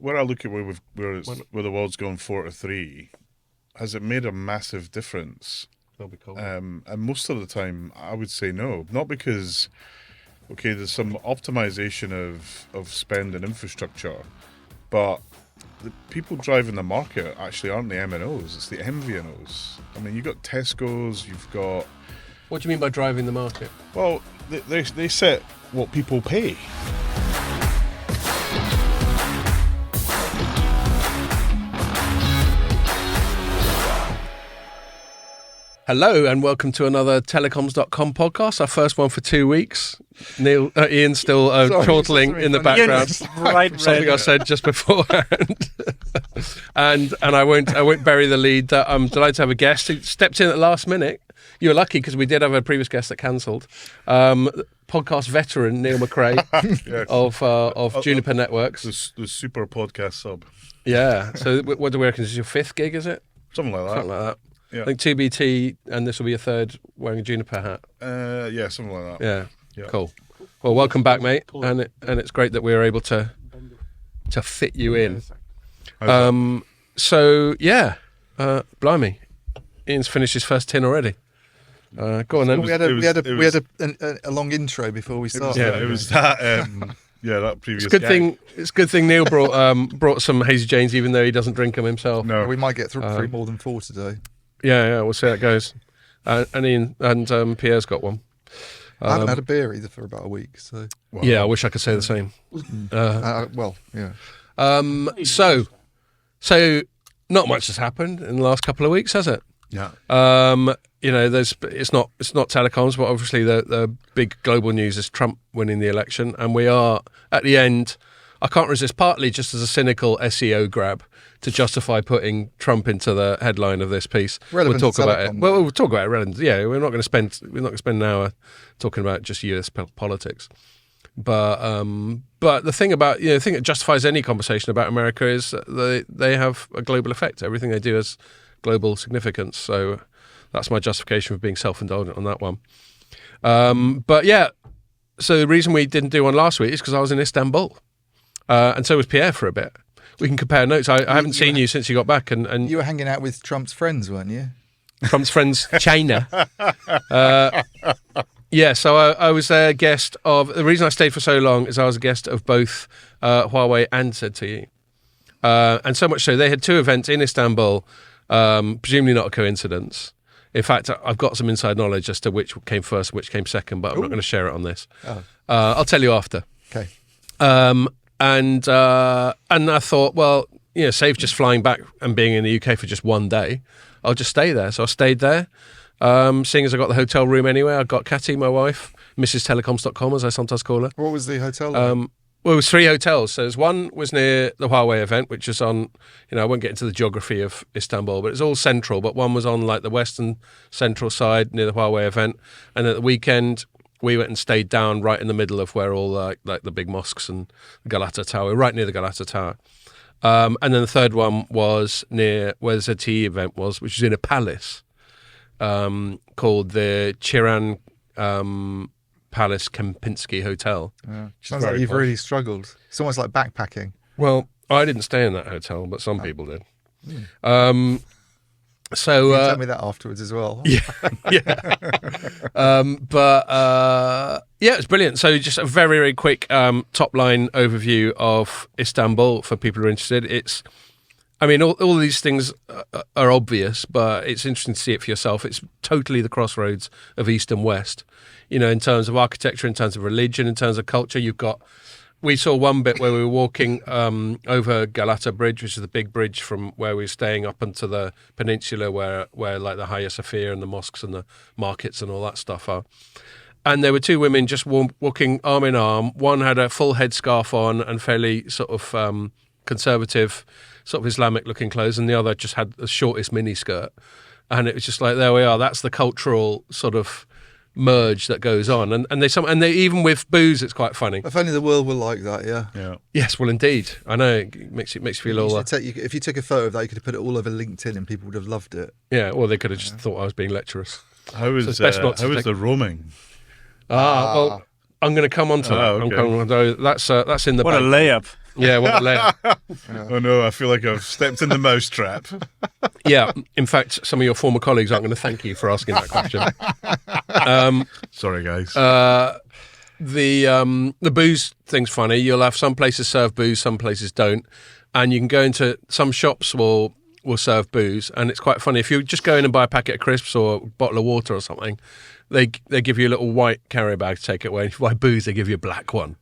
when I look at where the world's gone 4-3, has it made a massive difference? That'll be cool. And most of the time, I would say no. Not because, okay, there's some optimization of spend and infrastructure, but the people driving the market actually aren't the MNOs, it's the MVNOs. I mean, you've got Tesco's, you've got... What do you mean by driving the market? Well, they set what people pay. Hello and welcome to another Telecoms.com podcast, our first one for 2 weeks. Ian's still chortling in the background. Something I said just beforehand. and I won't bury the lead that I'm delighted to have a guest who stepped in at the last minute. You were lucky because we did have a previous guest that cancelled. Podcast veteran Neil McRae of Juniper Networks. The super podcast sub. Yeah. So what do we reckon? Is this your fifth gig, is it? Something like that. Something like that. Yeah. I think 2BT, and this will be your third wearing a Juniper hat. Yeah, something like that. Yeah. Cool. Well, welcome back, mate. And it's great that we were able to fit you in. Blimey, Ian's finished his first tin already. Go on then. We had a long intro before we started. It was that. That previous. It's a good thing Neil brought some Hazy Janes, even though he doesn't drink them himself. No, we might get through more than 4 today. Yeah, we'll see how it goes. And Ian and Pierre's got one. I haven't had a beer either for about a week, so. Wow. Yeah, I wish I could say the same. So not much has happened in the last couple of weeks, has it? Yeah. It's not telecoms, but obviously the big global news is Trump winning the election, and we are at the end. I can't resist, partly just as a cynical SEO grab to justify putting Trump into the headline of this piece. Relevant we'll talk about it. Telecom, Well, we'll talk about it. Relevant. Yeah, we're not going to spend an hour talking about just US politics. But the thing about the thing that justifies any conversation about America is that they have a global effect. Everything they do has global significance. So that's my justification for being self-indulgent on that one. So the reason we didn't do one last week is because I was in Istanbul, and so was Pierre for a bit. We can compare notes. I haven't seen you since you got back, and you were hanging out with Trump's friends, weren't you? Trump's friends, China. So I was a guest of. The reason I stayed for so long is I was a guest of both Huawei and ZTE, and so much so they had 2 events in Istanbul. Presumably not a coincidence. In fact, I've got some inside knowledge as to which came first, which came second, but I'm not going to share it on this. I'll tell you after. Okay. And I thought, well, save just flying back and being in the UK for just one day, I'll just stay there. So I stayed there. Seeing as I got the hotel room anyway, I got Catty, my wife, Mrs. Telecoms.com, as I sometimes call her. What was the hotel? Well, it was 3 hotels. So one was near the Huawei event, which is on, I won't get into the geography of Istanbul, but it's all central. But one was on like the western central side near the Huawei event. And at the weekend, we went and stayed down right in the middle of where all like the big mosques and the Galata Tower, right near the Galata Tower. And then the third one was near where the ZTE event was, which is in a palace called the Chiran Palace Kempinski Hotel. Sounds like you've really struggled. It's almost like backpacking. Well, I didn't stay in that hotel, but some people did. So you can tell me that afterwards as well. Yeah. It was brilliant. So just a very, very quick top line overview of Istanbul for people who are interested. All these things are obvious, but it's interesting to see it for yourself. It's totally the crossroads of East and West, in terms of architecture, in terms of religion, in terms of culture. We saw one bit where we were walking over Galata Bridge, which is the big bridge from where we were staying up into the peninsula where like the Hagia Sophia and the mosques and the markets and all that stuff are. And there were 2 women just walking arm in arm. One had a full headscarf on and fairly sort of conservative, sort of Islamic-looking clothes, and the other just had the shortest miniskirt. And it was just like, there we are. That's the cultural sort of merge that goes on, and they even with booze, it's quite funny. If only the world were like that, yeah. Yes, well, indeed. I know it makes you feel all. If you took a photo of that, you could have put it all over LinkedIn, and people would have loved it. Yeah, or they could have just thought I was being lecherous. How was the roaming? Well, I'm going to come on to that. Okay. That's in the. What bank. a layup! Yeah, what a layer. Oh no, I feel like I've stepped in the mousetrap. Yeah, in fact, some of your former colleagues aren't going to thank you for asking that question. Sorry, guys. The booze thing's funny. You'll have some places serve booze, some places don't, and you can go into some shops will serve booze, and it's quite funny if you just go in and buy a packet of crisps or a bottle of water or something. They give you a little white carrier bag to take it away. If you buy booze, they give you a black one.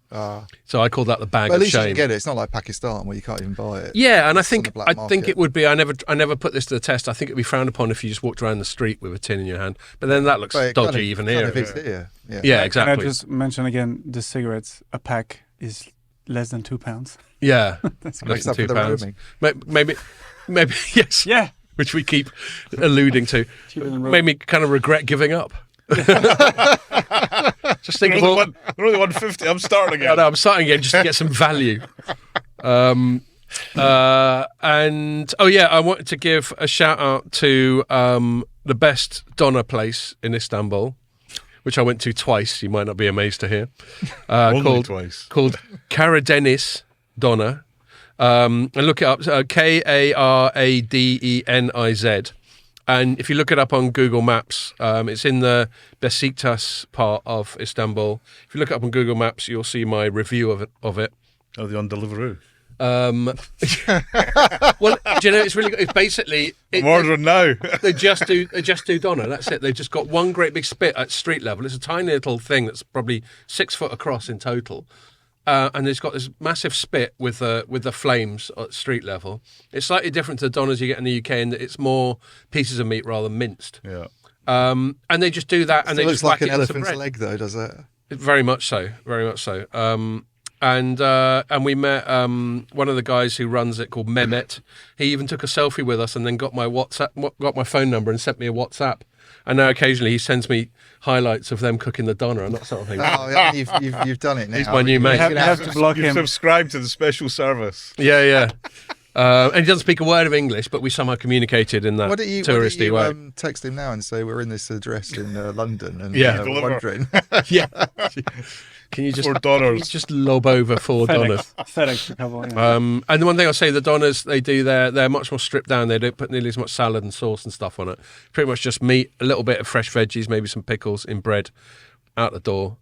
So I call that the bag But at of least you shame. can get it. It's not like Pakistan where you can't even buy it. Yeah, and It's on the black I think market. it would be. I never put this to the test. I think it'd be frowned upon if you just walked around the street with a tin in your hand. But then that looks But it dodgy kind of- even kind here. of is here. Yeah. Yeah, Can I exactly. just mention again, the cigarettes, a pack is less than £2. Yeah, Makes less than up for the £2. roaming. Maybe yes. Yeah. Which we keep alluding to. Cheaper than Made me kind of regret giving up. Just think of all. They're only 150. I'm starting I again. know, I'm starting again just to get some value. And I wanted to give a shout out to the best doner place in Istanbul, which I went to twice. You might not be amazed to hear. Only twice. Called Karadeniz Doner. And look it up. Karadeniz. And if you look it up on Google Maps, it's in the Besiktas part of Istanbul. If you look it up on Google Maps, you'll see my review of it. Oh, the on Deliveroo. Well, do you know it's really good? It's basically I'm ordering now. they just do doner. That's it. They've just got one great big spit at street level. It's a tiny little thing that's probably 6 foot across in total. And it's got this massive spit with the flames at street level. It's slightly different to the doners you get in the UK in that it's more pieces of meat rather than minced. Yeah. And they just do that, and It they looks just like whack an it into elephant's bread. leg, though, does it? Very much so. Very much so. And we met one of the guys who runs it called Mehmet. He even took a selfie with us and then got my phone number and sent me a WhatsApp. And now occasionally he sends me highlights of them cooking the doner and that sort of thing. Oh, yeah, you've done it now. He's my new mate. You have to block You him. subscribe to the special service. Yeah. And he doesn't speak a word of English, but we somehow communicated in that Why don't you touristy way. text him now and say we're in this address in London and Yeah. we're wondering. Yeah. Can you just For dollars. just lob over 4 doners? FedEx a couple. Yeah. And the one thing I'll say, the doners they do, they're much more stripped down. They don't put nearly as much salad and sauce and stuff on it. Pretty much just meat, a little bit of fresh veggies, maybe some pickles in bread, out the door.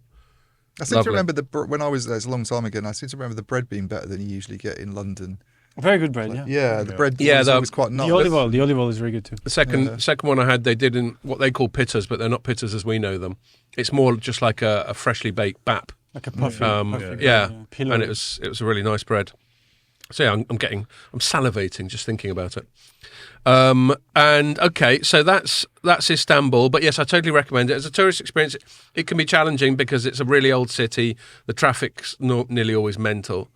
I seem Lovely. to remember when I was there, it's a long time ago, and I seem to remember the bread being better than you usually get in London. Very good bread, yeah. Yeah, the bread Yeah, was always quite nice. The olive oil is very good too. The second one I had, they did in what they call pittas, but they're not pittas as we know them. It's more just like a freshly baked bap. Like a puffy. Yeah, Pillow. and it was a really nice bread. So yeah, I'm salivating just thinking about it. And okay, so that's Istanbul. But yes, I totally recommend it as a tourist experience. It can be challenging because it's a really old city. The traffic's nearly always mental.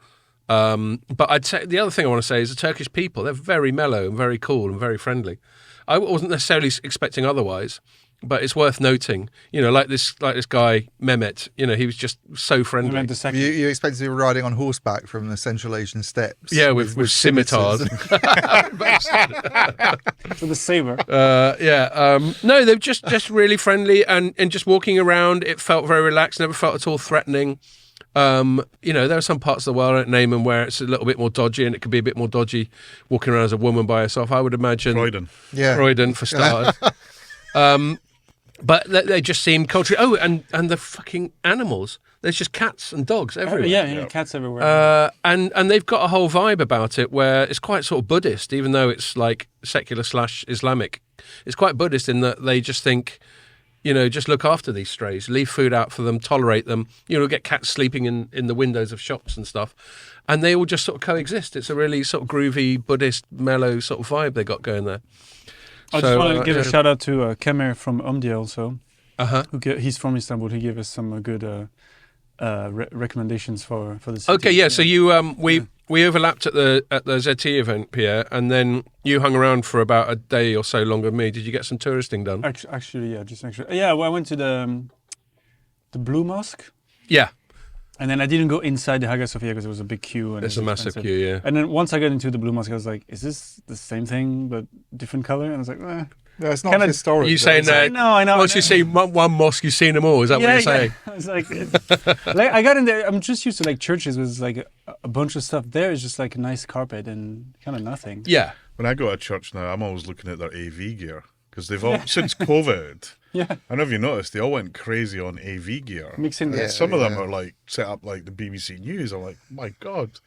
But I'd say the other thing I want to say is the Turkish people. They're very mellow and very cool and very friendly. I wasn't necessarily expecting otherwise. But it's worth noting, like this guy Mehmet. He was just so I friendly. meant the second. You expect to be riding on horseback from the Central Asian steppes? Yeah, with scimitars. For the saber. No, they're just really friendly and just walking around. It felt very relaxed. Never felt at all threatening. There are some parts of the world, I don't name them, where it's a little bit more dodgy, and it could be a bit more dodgy walking around as a woman by herself. I would imagine Croydon. Yeah. Croydon for starters. But they just seem culturally. Oh, and the fucking animals. There's just cats and dogs everywhere. Yeah, cats everywhere. And they've got a whole vibe about it where it's quite sort of Buddhist, even though it's like secular / Islamic. It's quite Buddhist in that they just think, just look after these strays, leave food out for them, tolerate them. Get cats sleeping in the windows of shops and stuff. And they all just sort of coexist. It's a really sort of groovy, Buddhist, mellow sort of vibe they got going there. I just want to give a shout out to Kemer from Umdia also. He's from Istanbul. He gave us some good recommendations for the city. Okay, yeah. So you we overlapped at the ZT event, Pierre, and then you hung around for about a day or so longer than me. Did you get some touristing done? Actually, yeah. Well, I went to the Blue Mosque. Yeah, and then I didn't go inside the Hagia Sophia because there was a big queue. And it's it a was massive expensive. queue. Yeah. And then once I got into the Blue Mosque, I was like, "Is this the same thing but different color?" And I was like, No, it's not Kinda- historic. You saying though, is that? it? No, I know. Once you see one mosque, you've seen them all. Is that what you're saying? Yeah. It's like I got in there. I'm just used to like churches with like a bunch of stuff. There is just like a nice carpet and kind of nothing. Yeah. When I go to church now, I'm always looking at their AV gear because they've all since COVID. Yeah. I don't know if you noticed, they all went crazy on AV gear. Mixing. Yeah. Some of them are like set up like the BBC News. I'm like, my God.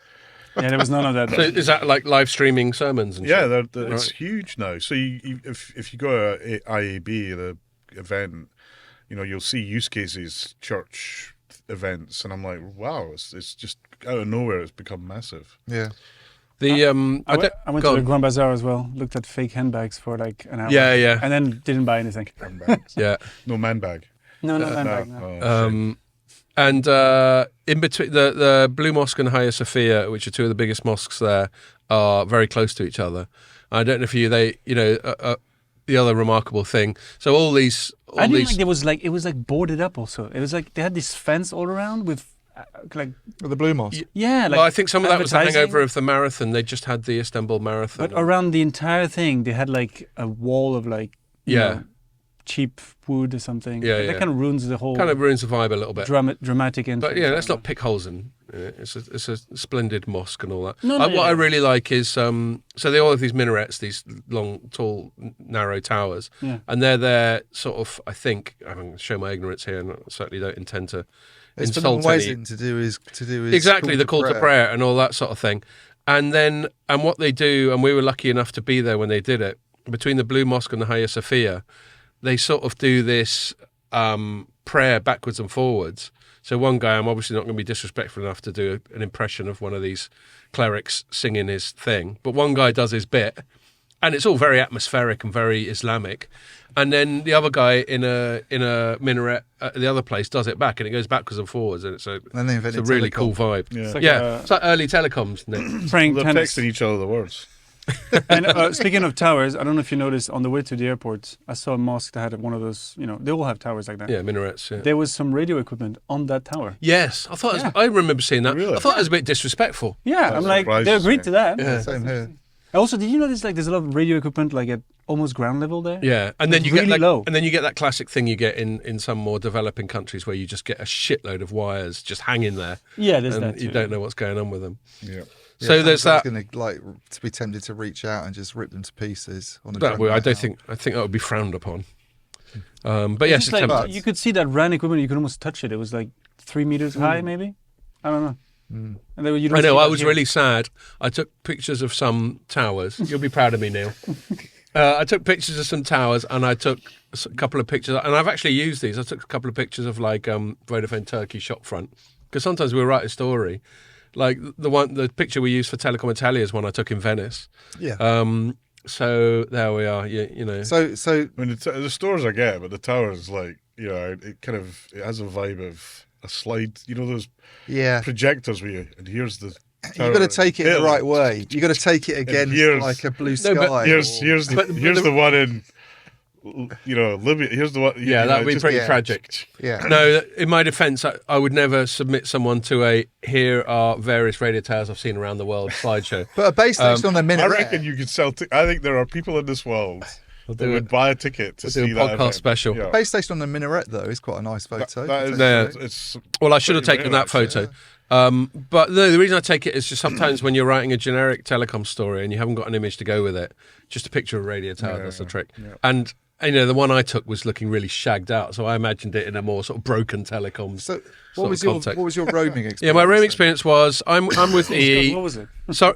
Yeah, there was none of that. So is that like live streaming sermons and Yeah, shit? it's Right. huge now. So if you go to IAB, the event, you'll see use cases, church events, and I'm like, wow, it's just out of nowhere. It's become massive. Yeah. The I went go to the on. Grand Bazaar as well. Looked at fake handbags for like an hour. Yeah. And then didn't buy anything. Handbags. Yeah. No man bag. No, handbag. No. Oh, shame. And in between the Blue Mosque and Hagia Sophia, which are two of the biggest mosques there, are very close to each other. I don't know if the other remarkable thing. So all these, I didn't like it was like boarded up also. It was like they had this fence all around with like Well, the Blue Mosque. yeah. Like well, I think some of that was the advertising. hangover of the marathon. They just had the Istanbul marathon. But around the entire thing, they had like a wall of like you Yeah. know, cheap wood or something. Yeah, That yeah. kind of ruins the whole kind of ruins the vibe a little bit. dramatic entrance. But yeah, let's not pick holes in. It's a splendid mosque and all that. No, What I yeah. really like is so they all have these minarets, these long, tall, narrow towers, Yeah. and they're there sort of. I think I'm going to show my ignorance here, and I certainly don't intend to It's for insult ways any. in to do is Exactly, the call to prayer and all that sort of thing. And then, and what they do, and we were lucky enough to be there when they did it, between the Blue Mosque and the Hagia Sophia, they sort of do this prayer backwards and forwards. So one guy, I'm obviously not going to be disrespectful enough to do an impression of one of these clerics singing his thing, but one guy does his bit, and it's all very atmospheric and very Islamic. And then the other guy in a minaret at the other place does it back, and it goes backwards and forwards, and it's a really cool vibe. Yeah. It's like It's like early telecoms, isn't it? praying They're tennis. texting each other the words. And speaking of towers, I don't know if you noticed on the way to the airport, I saw a mosque that had one of those. You know, they all have towers like that. Yeah, minarets. Yeah. There was some radio equipment on that tower. Yes, I thought I remember seeing that. Really? I thought it was a bit disrespectful. Yeah, That I'm like, surprises they agreed me. to that. Yeah. Same here. Also, did you notice like there's a lot of radio equipment like at almost ground level there? Yeah, and then It's you get really low. and then you get that classic thing you get in some more developing countries where you just get a shitload of wires just hanging there, Yeah, there's and that too. you don't know what's going on with them. Yeah. So there's that. Going to like to be tempted to reach out and just rip them to pieces on a That drone would, I right don't now. think that would be frowned upon. But It's yes, just it's like, tempting. you could see that RAN equipment. You could almost touch it. It was like 3 meters high, maybe. I don't know. And then you don't I know. see I that was here. really sad. I took pictures of some towers. You'll be proud of me, Neil. I took pictures of some towers, and I took a couple of pictures. And I've actually used these. I took a couple of pictures of like Vodafone Turkey shop front, because sometimes we'll write a story. Like the picture we used for Telecom Italia is one I took in Venice. Yeah. So there we are. You know. So I mean, the stores I get, but the towers, like, it has a vibe of a slide. You know those yeah, projectors where and here's the. you got to take it the right way. You got to take it against here's- like a blue No, but sky. Here's the one in, Libya. Here's the one. Yeah, that would be just- pretty yeah. tragic. yeah. No, in my defence, I would never submit someone to here are various radio towers I've seen around the world slideshow. But a base station on a I minaret. reckon you could sell. I think there are people in this world that do would it. buy a ticket to We'll do see a that podcast event. special. Yeah. Base station on a minaret though is quite a nice photo. That is, Yeah. it's Well, I should have pretty taken rare, that photo. But no, the reason I take it is just sometimes when you're writing a generic telecom story and you haven't got an image to go with it, just a picture of a radio tower, that's the trick. yeah. And the one I took was looking really shagged out, so I imagined it in a more sort of broken telecom. So sort what was of your context. what was your roaming experience? Yeah, my roaming then? experience was I'm with EE. What was it?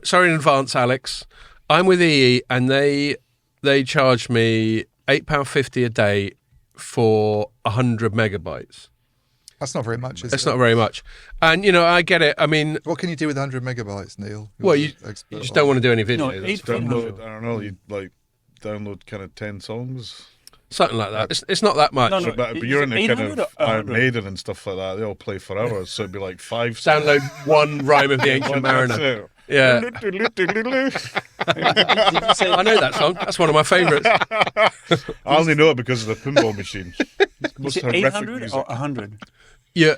Sorry in advance, Alex. I'm with EE, and they charged me £8.50 a day for 100 megabytes. That's not very much. Is That's it? not very much. And I get it. I mean, What can you do with 100 megabytes, Neil? well, You're you an expert just on don't it. want to do any video. No, that's 800. download. I don't know. You like download kind of 10 songs. something like that. It's not that much. No, no. But Is you're it into kind 800 of or Iron 100? Maiden and stuff like that. They all play for hours, so it'd be like 5 songs. Download one rhyme of the Ancient Mariner. Yeah, I know that song. That's one of my favourites. I only know it because of the pinball machine. Most Is it horrific 800 music. or 100? Yeah,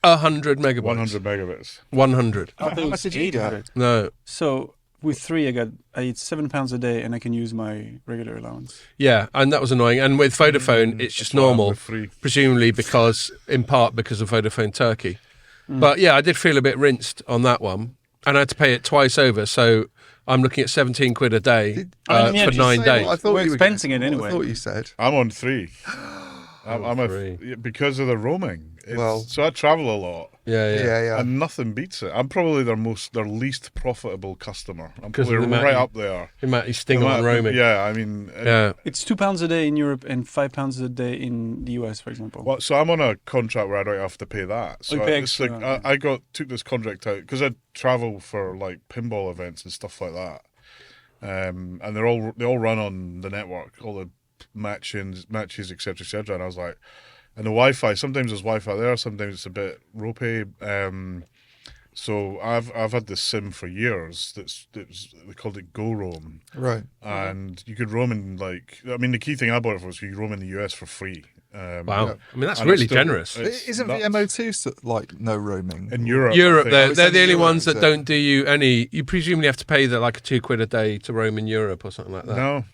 100 megabytes. 100 megabits. 100. How much did you get? 800. No, So with Three, I eat £7 a day, and I can use my regular allowance. Yeah, and that was annoying. And with Vodafone, it's just That's why I'm normal, with Free. presumably in part because of Vodafone Turkey. But yeah, I did feel a bit rinsed on that one, and I had to pay it twice over. So I'm looking at 17 quid a day I mean, yeah, for just 9 Say days. what I thought We're you were gonna- expensing it what anyway. I thought you said. I'm on Three. I'm Free. because of the roaming. Well- So I travel a lot, Yeah. and nothing beats it. I'm probably their least profitable customer. I'm 'Cause of probably the right amount- up there. The amount you sting The on amount- roaming. Yeah, I mean, Yeah. It's £2 a day in Europe and £5 a day in the US, for example. Well, so I'm on a contract where I don't have to pay that. So you pay it's extra, like I took this contract out because I travel for like pinball events and stuff like that, and they all run on the network, all the matches, etc. And I was like, and the Wi-Fi. Sometimes there's Wi-Fi there, sometimes it's a bit ropey. So I've had this SIM for years. They called it Go Roam, Right. and you could roam in the key thing I bought it for was you could roam in the US for free. Wow. Yeah. I mean, that's And really it's still- generous. it's Isn't nuts. VMO2 like no roaming? In Europe? Europe, I think. they're it's the only only Europe, ones that so- don't do you any. You presumably have to pay like £2 a day to roam in Europe or something like that. No.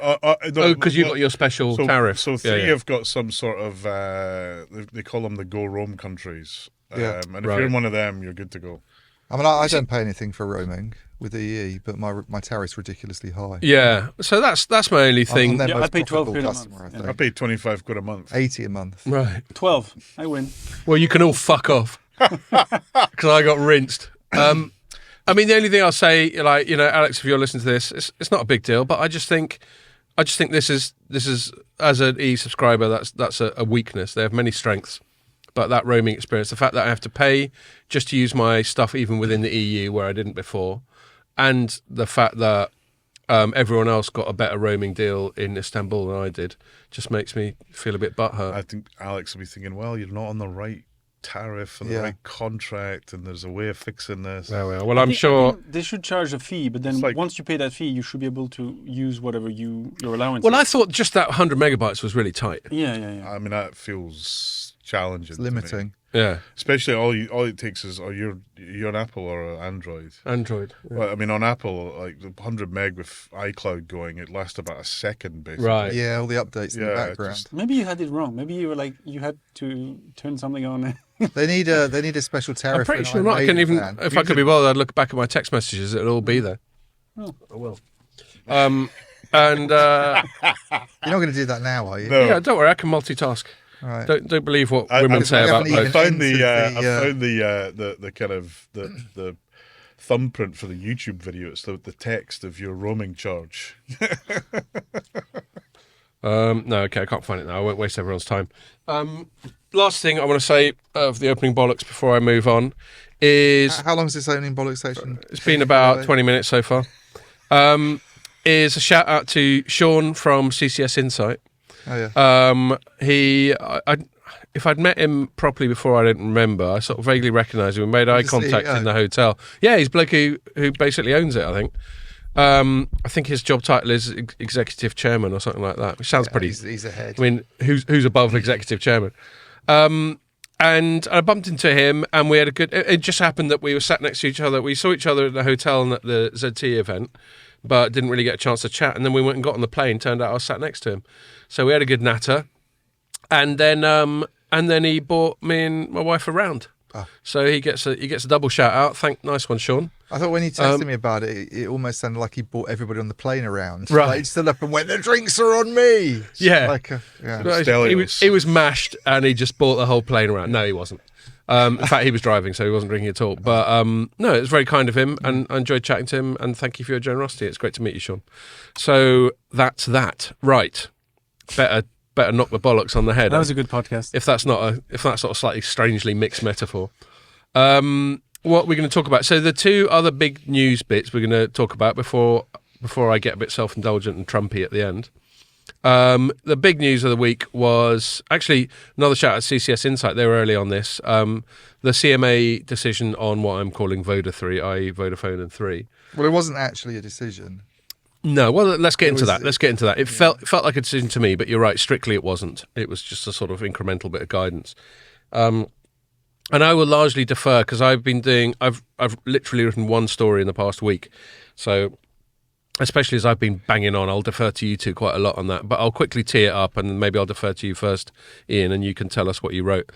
Oh, because you got your special tariff. So Yeah, Three yeah. have got some sort of they call them the Go Roam countries. Yeah. And if Right. you're in one of them, you're good to go. I mean, I don't pay anything for roaming with EE, but my tariff's ridiculously high. Yeah, so that's my only I'm thing. their Yeah, I most pay 12 profitable quid a customer, month. I Yeah. think. I pay 25 quid a month. 80 a month. Right. 12. I win. Well, you can all fuck off because I got rinsed. I mean, the only thing I'll say, like, Alex, if you're listening to this, it's not a big deal, but I just think this is as an e-subscriber, that's a weakness. They have many strengths, but that roaming experience, the fact that I have to pay just to use my stuff even within the EU where I didn't before, and the fact that everyone else got a better roaming deal in Istanbul than I did, just makes me feel a bit butthurt. I think Alex will be thinking, well, you're not on the right tariff and the Yeah. right contract, and there's a way of fixing this. Well, I I'm think sure. they should charge a fee, but then It's like- once you pay that fee, you should be able to use whatever your allowance Well, is. I thought just that 100 megabytes was really tight. Yeah. I mean, that feels challenging. It's to me. limiting. Yeah, Especially all it takes is you're an Apple or an Android. Android. Yeah. Well, I mean, on Apple, like the 100 meg with iCloud going, it lasts about a second, basically. Right. Yeah, all the updates in the Yeah, background. just- Maybe you had it wrong. Maybe you were like you had to turn something on. They need a special tariff. I'm pretty for sure an not. I can iRaven even, plan. if I could be bothered, I'd look back at my text messages. It'll all be there. Oh. I will. And You're not going to do that now, are you? No. yeah, don't worry, I can multitask. Right. Don't believe what I- women I- say I about haven't I even both. found entered I found the kind of the thumbprint for the YouTube video. It's the text of your roaming charge. No, okay, I can't find it now. I won't waste everyone's time. Last thing I want to say of the opening bollocks before I move on is How long is this opening bollocks section? it's been about 20 minutes so far. Is a shout out to Sean from CCS Insight. Oh yeah. If I'd met him properly before, I didn't remember. I sort of vaguely recognised him. We made eye the contact CEO? in the hotel. Yeah, he's a bloke who basically owns it, I think. I think his job title is executive chairman or something like that, which sounds pretty. He's ahead. I mean, who's above executive chairman? And I bumped into him, and we had a good. It just happened that we were sat next to each other. We saw each other at the hotel and at the ZT event, but didn't really get a chance to chat. And then we went and got on the plane. Turned out I was sat next to him, so we had a good natter. And then he bought me and my wife around. Oh. So he gets a double shout out. Nice one, Sean. I thought when he texted me about it, it almost sounded like he brought everybody on the plane around. Right. Like he stood up and went, "The drinks are on me." Yeah. Yeah. No, Stelios. he was mashed, and he just bought the whole plane around. No, he wasn't. In fact, he was driving, so he wasn't drinking at all. But no, it was very kind of him, and I enjoyed chatting to him. And thank you for your generosity. It's great to meet you, Sean. So that's that. Right. Better knock the bollocks on the head. That was a good podcast. If that's sort of slightly strangely mixed metaphor. What we're going to talk about. So the two other big news bits we're going to talk about before I get a bit self-indulgent and Trumpy at the end. The big news of the week was actually another shout out to CCS Insight. They were early on this. The CMA decision on what I'm calling VodaThree, i.e. Vodafone and Three. Well, it wasn't actually a decision. No, well, let's get into was- that. Let's get into that. It felt like a decision to me, but you're right. Strictly, it wasn't. It was just a sort of incremental bit of guidance. And I will largely defer because I've literally written one story in the past week. So especially as I've been banging on, I'll defer to you two quite a lot on that. But I'll quickly tee it up, and maybe I'll defer to you first, Ian, and you can tell us what you wrote.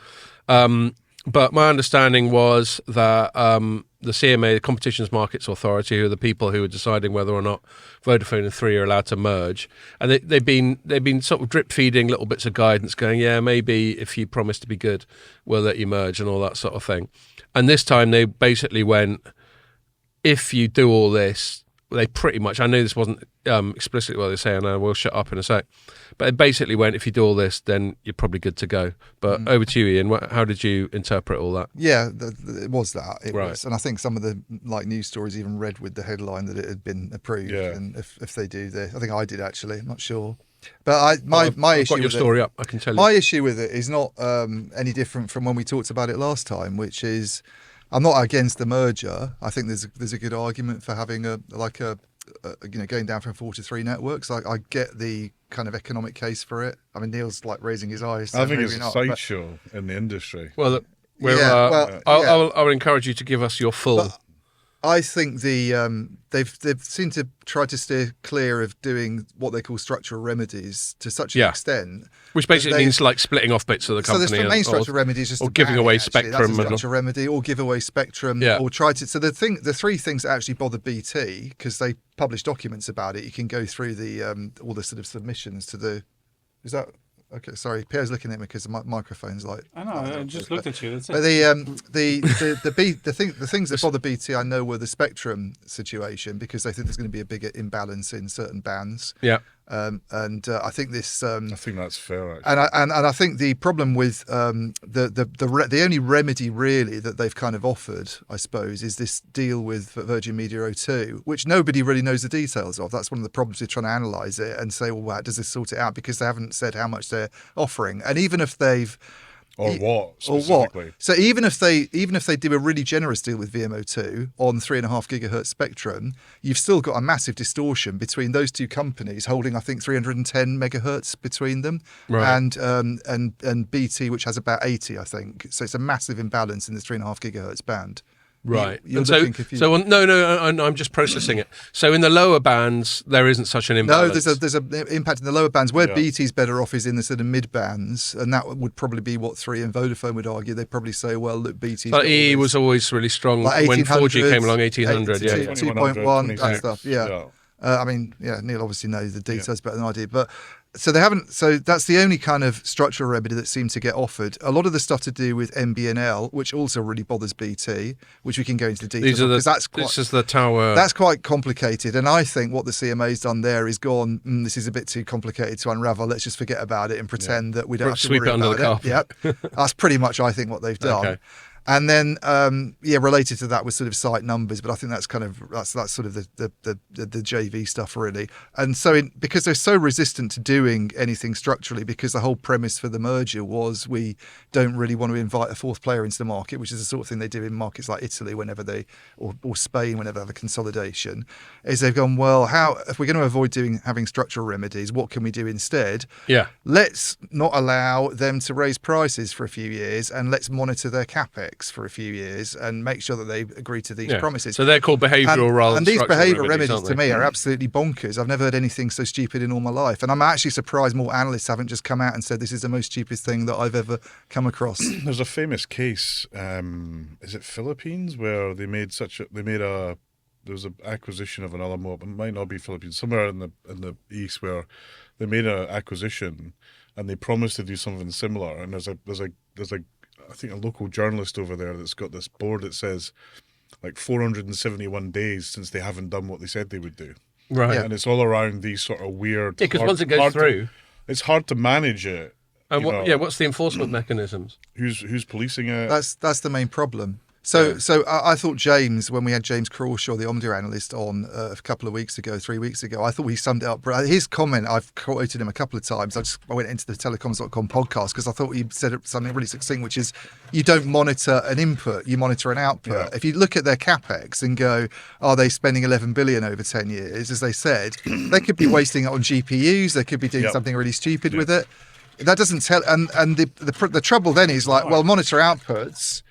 But my understanding was that the CMA, the Competitions Markets Authority, who are the people who are deciding whether or not Vodafone and Three are allowed to merge, and they've been sort of drip feeding little bits of guidance, going, yeah, maybe if you promise to be good, we'll let you merge and all that sort of thing. And this time they basically went, if you do all this, they pretty much, I know this wasn't explicitly what they say, and I will shut up in a sec, but it basically went, if you do all this, then you're probably good to go. But over to you, Ian. How did you interpret all that? Yeah, it was that. It Right. was, and I think some of the news stories even read with the headline that it had been approved. Yeah. And if they do this, I think I did actually. I'm not sure, but my I've issue got your with story up. I can tell you. my issue with it is not any different from when we talked about it last time, which is I'm not against the merger. I think there's a good argument for having going down from 4 to 3 networks. I get the kind of economic case for it. I mean, Neil's raising his eyes. So I think maybe it's a not, but- sideshow in the industry. Well, look, I'll encourage you to give us your full. But I think they've seemed to try to steer clear of doing what they call structural remedies to such an extent. Which basically means like splitting off bits of the company. So the main structural remedy is just or to giving ban away it, actually. spectrum. That's a structural remedy, or give away spectrum, or try to. So the 3 things that actually bother BT, because they publish documents about it. You can go through the all the sort of submissions to the. Is that okay? Sorry, Pierre's looking at me because the microphone's like. I know. I just looked at you. That's But the things that bother BT, I know, were the spectrum situation, because they think there's going to be a bigger imbalance in certain bands. Yeah. I think this. I think that's fair. Actually. And I think the problem with the only remedy really that they've kind of offered, I suppose, is this deal with Virgin Media O2, which nobody really knows the details of. That's one of the problems with trying to analyse it and say, well, how does this sort it out? Because they haven't said how much they're offering, and even if they've what specifically? So even if they do a really generous deal with VMO2 on 3.5 gigahertz spectrum, you've still got a massive distortion between those two companies holding, I think, 310 megahertz between them, right. and BT, which has about 80, I think. So it's a massive imbalance in the 3.5 gigahertz band. Right. You're looking confused. I'm just processing it. So in the lower bands, there isn't such an imbalance. No, there's an impact in the lower bands. Where BT's better off is in the sort of mid bands, and that would probably be what 3 and Vodafone would argue. They'd probably say, well, look, BT. But EE was always really strong when 4G came along, 1800. 2.1, that stuff. Yeah. Neil obviously knows the details better than I do, but. So they haven't. So that's the only kind of structural remedy that seemed to get offered. A lot of the stuff to do with MBNL, which also really bothers BT, which we can go into the details. This is the tower. That's quite complicated, and I think what the CMA's done there is gone. This is a bit too complicated to unravel. Let's just forget about it and pretend that we don't have to sweep worry it under about the it. Yep, that's pretty much I think what they've done. Okay. And then, related to that was sort of site numbers, but I think that's sort of the JV stuff really. And so, because they're so resistant to doing anything structurally, because the whole premise for the merger was we don't really want to invite a fourth player into the market, which is the sort of thing they do in markets like Italy whenever or Spain whenever they have a consolidation. Is they've gone, well, how if we're going to avoid having structural remedies, what can we do instead? Yeah, let's not allow them to raise prices for a few years, and let's monitor their capex for a few years and make sure that they agree to these promises. So they're called behavioural rather than and these behavioural remedies to me are absolutely bonkers. I've never heard anything so stupid in all my life, and I'm actually surprised more analysts haven't just come out and said this is the most stupid thing that I've ever come across. There's a famous case, is it Philippines, where there was an acquisition of another mobile. It might not be Philippines, somewhere in the east, where they made an acquisition and they promised to do something similar. And there's a I think a local journalist over there that's got this board that says like 471 days since they haven't done what they said they would do. Right. And it's all around these sort of weird. Yeah, because once it goes through, it's hard to manage it. And what's the enforcement mechanisms? Who's policing it? That's the main problem. So I thought James, when we had James Crawshaw, the Omdia analyst, on a couple of weeks ago, 3 weeks ago, I thought he summed it up. His comment, I've quoted him a couple of times. I went into the Telecoms.com podcast because I thought he said something really succinct, which is you don't monitor an input, you monitor an output. Yeah. If you look at their capex and go, are they spending 11 billion over 10 years, as they said, they could be wasting it on GPUs, they could be doing something really stupid with it. That doesn't tell, and the trouble then is like, well, monitor outputs.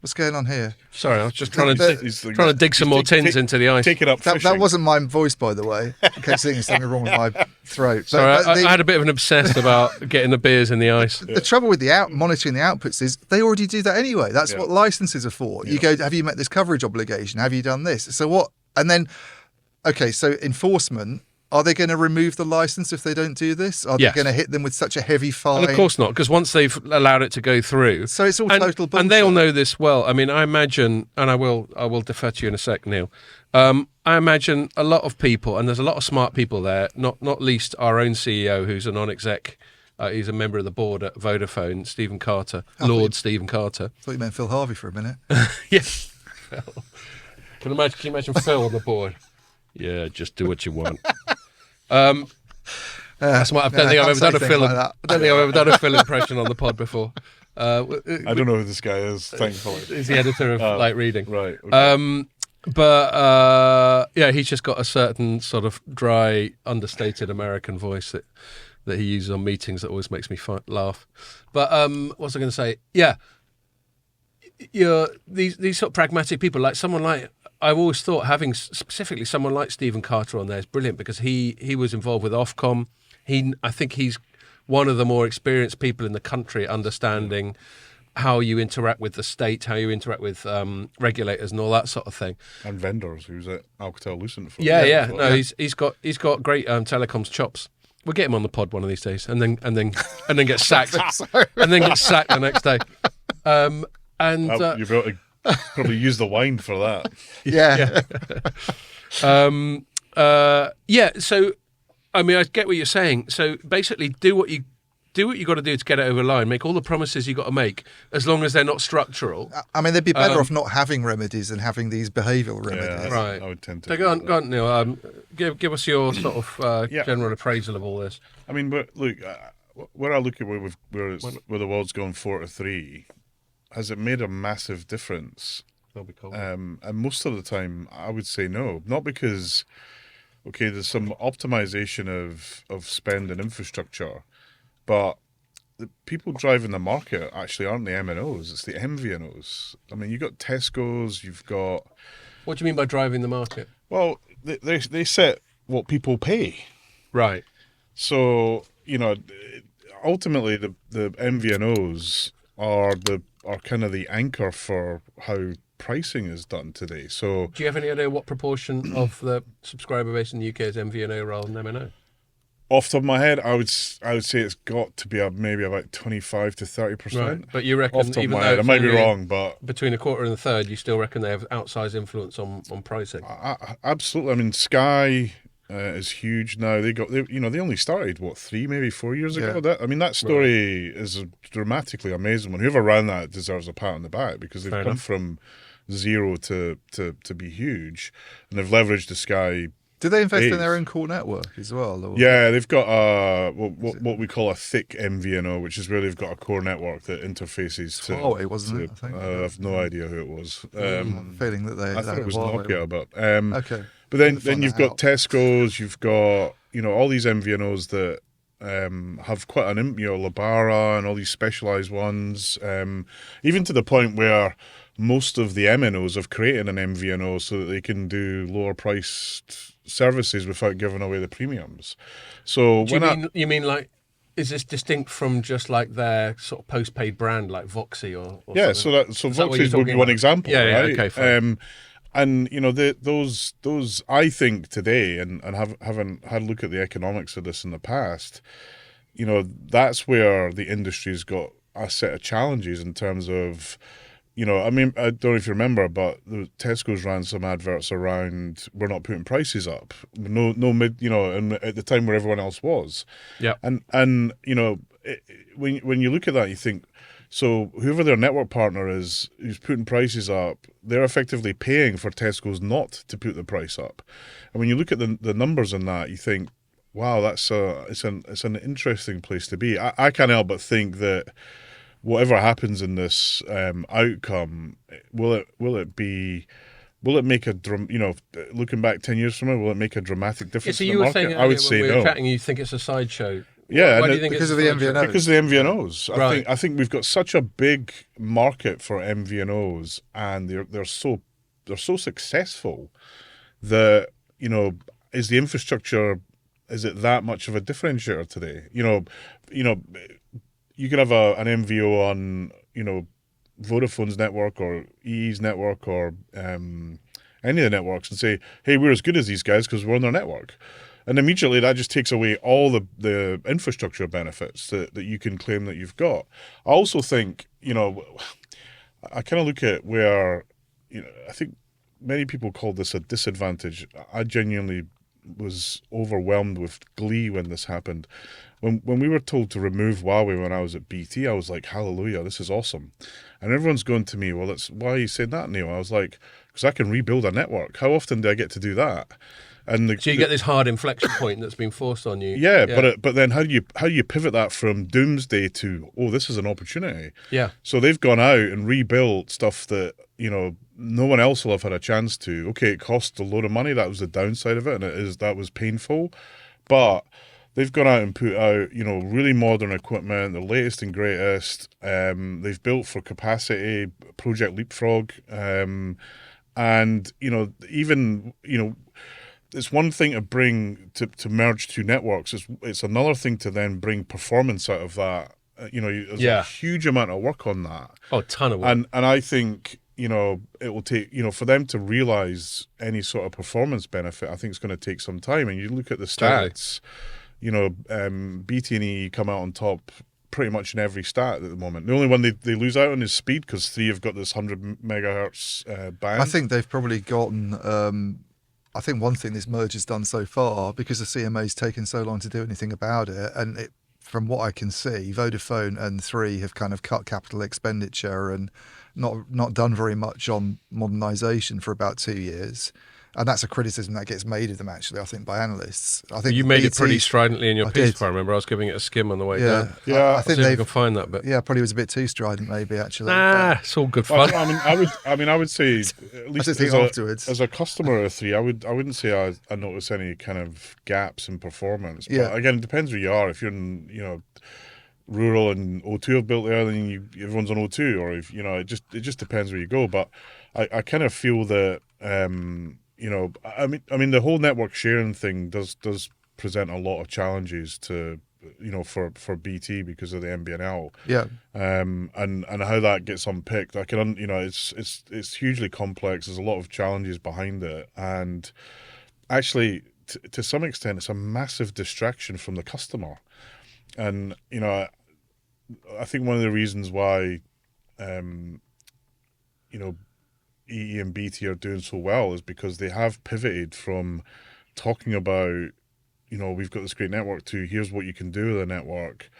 What's going on here? Sorry, I was just trying to He's like, trying to dig some more tins into the ice. Take it up That fishing. wasn't my voice, by the way. In case there's something wrong with my throat. But, Sorry, but I had a bit of an obsessed about getting the beers in the ice. the trouble with monitoring the outputs is they already do that anyway. That's what licenses are for. You go, have you met this coverage obligation? Have you done this? So what? And then, okay, so enforcement. Are they going to remove the license if they don't do this? Are they going to hit them with such a heavy fine? And of course not, because once they've allowed it to go through, so it's all total bullshit. And they all know this well. I mean, I imagine, and I will defer to you in a sec, Neil. I imagine a lot of people, and there's a lot of smart people there. Not least our own CEO, who's a non-exec. He's a member of the board at Vodafone, Stephen Carter, Stephen Carter. I thought you meant Phil Harvey for a minute. Yes. Can you imagine Phil on the board? Yeah, just do what you want. That's what I don't think I've ever done a Phil. I don't think I've ever done a Phil impression on the pod before. I don't know who this guy is. Thankfully, he's the editor of Light Reading. Right. Okay. Yeah, he's just got a certain sort of dry, understated American voice that he uses on meetings that always makes me laugh. But what was I going to say? Yeah, these sort of pragmatic people, like someone like. I've always thought having specifically someone like Stephen Carter on there is brilliant because he was involved with Ofcom. I think he's one of the more experienced people in the country at understanding how you interact with the state, how you interact with regulators and all that sort of thing. And vendors, who's at Alcatel-Lucent for Yeah. No, he's got great telecoms chops. We'll get him on the pod one of these days, and then get sacked, and then get sacked the next day. You've got to probably use the wine for that. Yeah. So, I mean, I get what you're saying. So basically, do what you got to do to get it over the line. Make all the promises you got to make, as long as they're not structural. I mean, they'd be better off not having remedies than having these behavioural remedies. Yeah, right. I would tend to. So go on, Neil. Give us your sort of general appraisal of all this. I mean, but look, when I look at where the world's gone 4-3. Has it made a massive difference? And most of the time, I would say no. Not because, okay, there's some optimization of spend and infrastructure, but the people driving the market actually aren't the MNOs, it's the MVNOs. I mean, you've got Tesco's, you've got... What do you mean by driving the market? Well, they set what people pay. Right. So, ultimately the MVNOs are kind of the anchor for how pricing is done today. So, do you have any idea what proportion of the subscriber base in the UK is MVNO rather than MNO? Off the top of my head, I would say it's got to be maybe about 25 to 30%. Right. But you reckon, off the top even of my though head, I might be wrong, but between a quarter and a third, you still reckon they have outsized influence on pricing? Absolutely. I mean, Sky is huge now. They only started 3, maybe 4 years ago. That story is a dramatically amazing one. Whoever ran that deserves a pat on the back because they've come from zero to be huge, and they've leveraged the Sky. Do they invest in their own core network as well? Or? Yeah, they've got what we call a thick MVNO, which is where they've got a core network that interfaces to. Huawei, wasn't it? I think. I have no idea who it was. Feeling that I thought it was Huawei. Nokia, but okay. But then you've got Tesco's, you've got all these MVNOs that have quite an Labara and all these specialised ones, even to the point where most of the MNOs have created an MVNO so that they can do lower priced services without giving away the premiums. So you mean like, is this distinct from just like their sort of postpaid brand like Voxy or yeah? something? So Voxy would be one example, yeah, right? Okay, fine. And those I think today, and having had a look at the economics of this in the past, that's where the industry's got a set of challenges in terms of, I mean, I don't know if you remember, but the Tesco's ran some adverts around we're not putting prices up, no mid, and at the time where everyone else was, yeah, and when you look at that, you think. So whoever their network partner is who's putting prices up, they're effectively paying for Tesco's not to put the price up. And when you look at the numbers on that, you think, wow, it's an interesting place to be. I can't help but think that whatever happens in this outcome, will it make looking back 10 years from now, will it make a dramatic difference so in you the were market? saying I would say when we no. were chatting, you think it's a sideshow. Yeah, Why and do you think because it's of the flourishing? MVNO? because of the MVNOs. Right. I think we've got such a big market for MVNOs, and they're so successful that, is the infrastructure, is it that much of a differentiator today? You know, you can have an MVO on Vodafone's network or EE's network or any of the networks and say, hey, we're as good as these guys because we're on their network. And immediately that just takes away all the infrastructure benefits that you can claim that you've got. I also think, I kind of look at where, I think many people call this a disadvantage. I genuinely was overwhelmed with glee when this happened. When we were told to remove Huawei when I was at BT, I was like, hallelujah, this is awesome. And everyone's going to me, well, that's why you said that, Neil. I was like, because I can rebuild a network. How often do I get to do that? And So you get this hard inflection point that's been forced on you. yeah. But then how do you pivot that from doomsday to, oh, this is an opportunity? Yeah. So they've gone out and rebuilt stuff that no one else will have had a chance to. Okay, it cost a load of money. That was the downside of it, and that was painful. But they've gone out and put out really modern equipment, the latest and greatest. They've built for capacity, Project Leapfrog, and even it's one thing to bring to merge two networks. It's another thing to then bring performance out of that. There's a huge amount of work on that. Oh, a ton of work. And I think it will take for them to realize any sort of performance benefit. I think it's going to take some time. And you look at the stats. BT&E come out on top pretty much in every stat at the moment. The only one they lose out on is speed because Three have got this 100 megahertz band. I think they've probably gotten. I think one thing this merge has done so far, because the CMA's taken so long to do anything about it, and from what I can see, Vodafone and Three have kind of cut capital expenditure and not done very much on modernisation for about 2 years. And that's a criticism that gets made of them, actually, I think, by analysts. I think you made E it pretty stridently in your I piece, did. if I remember. I was giving it a skim on the way Yeah, down. Yeah, I think See if we they've. can find that bit. Yeah, probably was a bit too strident, maybe actually. Nah, it's all good fun. I would say at least just think afterwards. as a customer of Three, I wouldn't say I notice any kind of gaps in performance. But Yeah. again, it depends where you are. If you're in rural and O2 have built there, then everyone's on O2, or if it just depends where you go. But I kind of feel that I mean the whole network sharing thing does present a lot of challenges to for BT because of the MVNL. Yeah. And how that gets unpicked, I can it's hugely complex. There's a lot of challenges behind it, and actually to some extent it's a massive distraction from the customer. And I think one of the reasons why EE and BT are doing so well is because they have pivoted from talking about we've got this great network to here's what you can do with the network.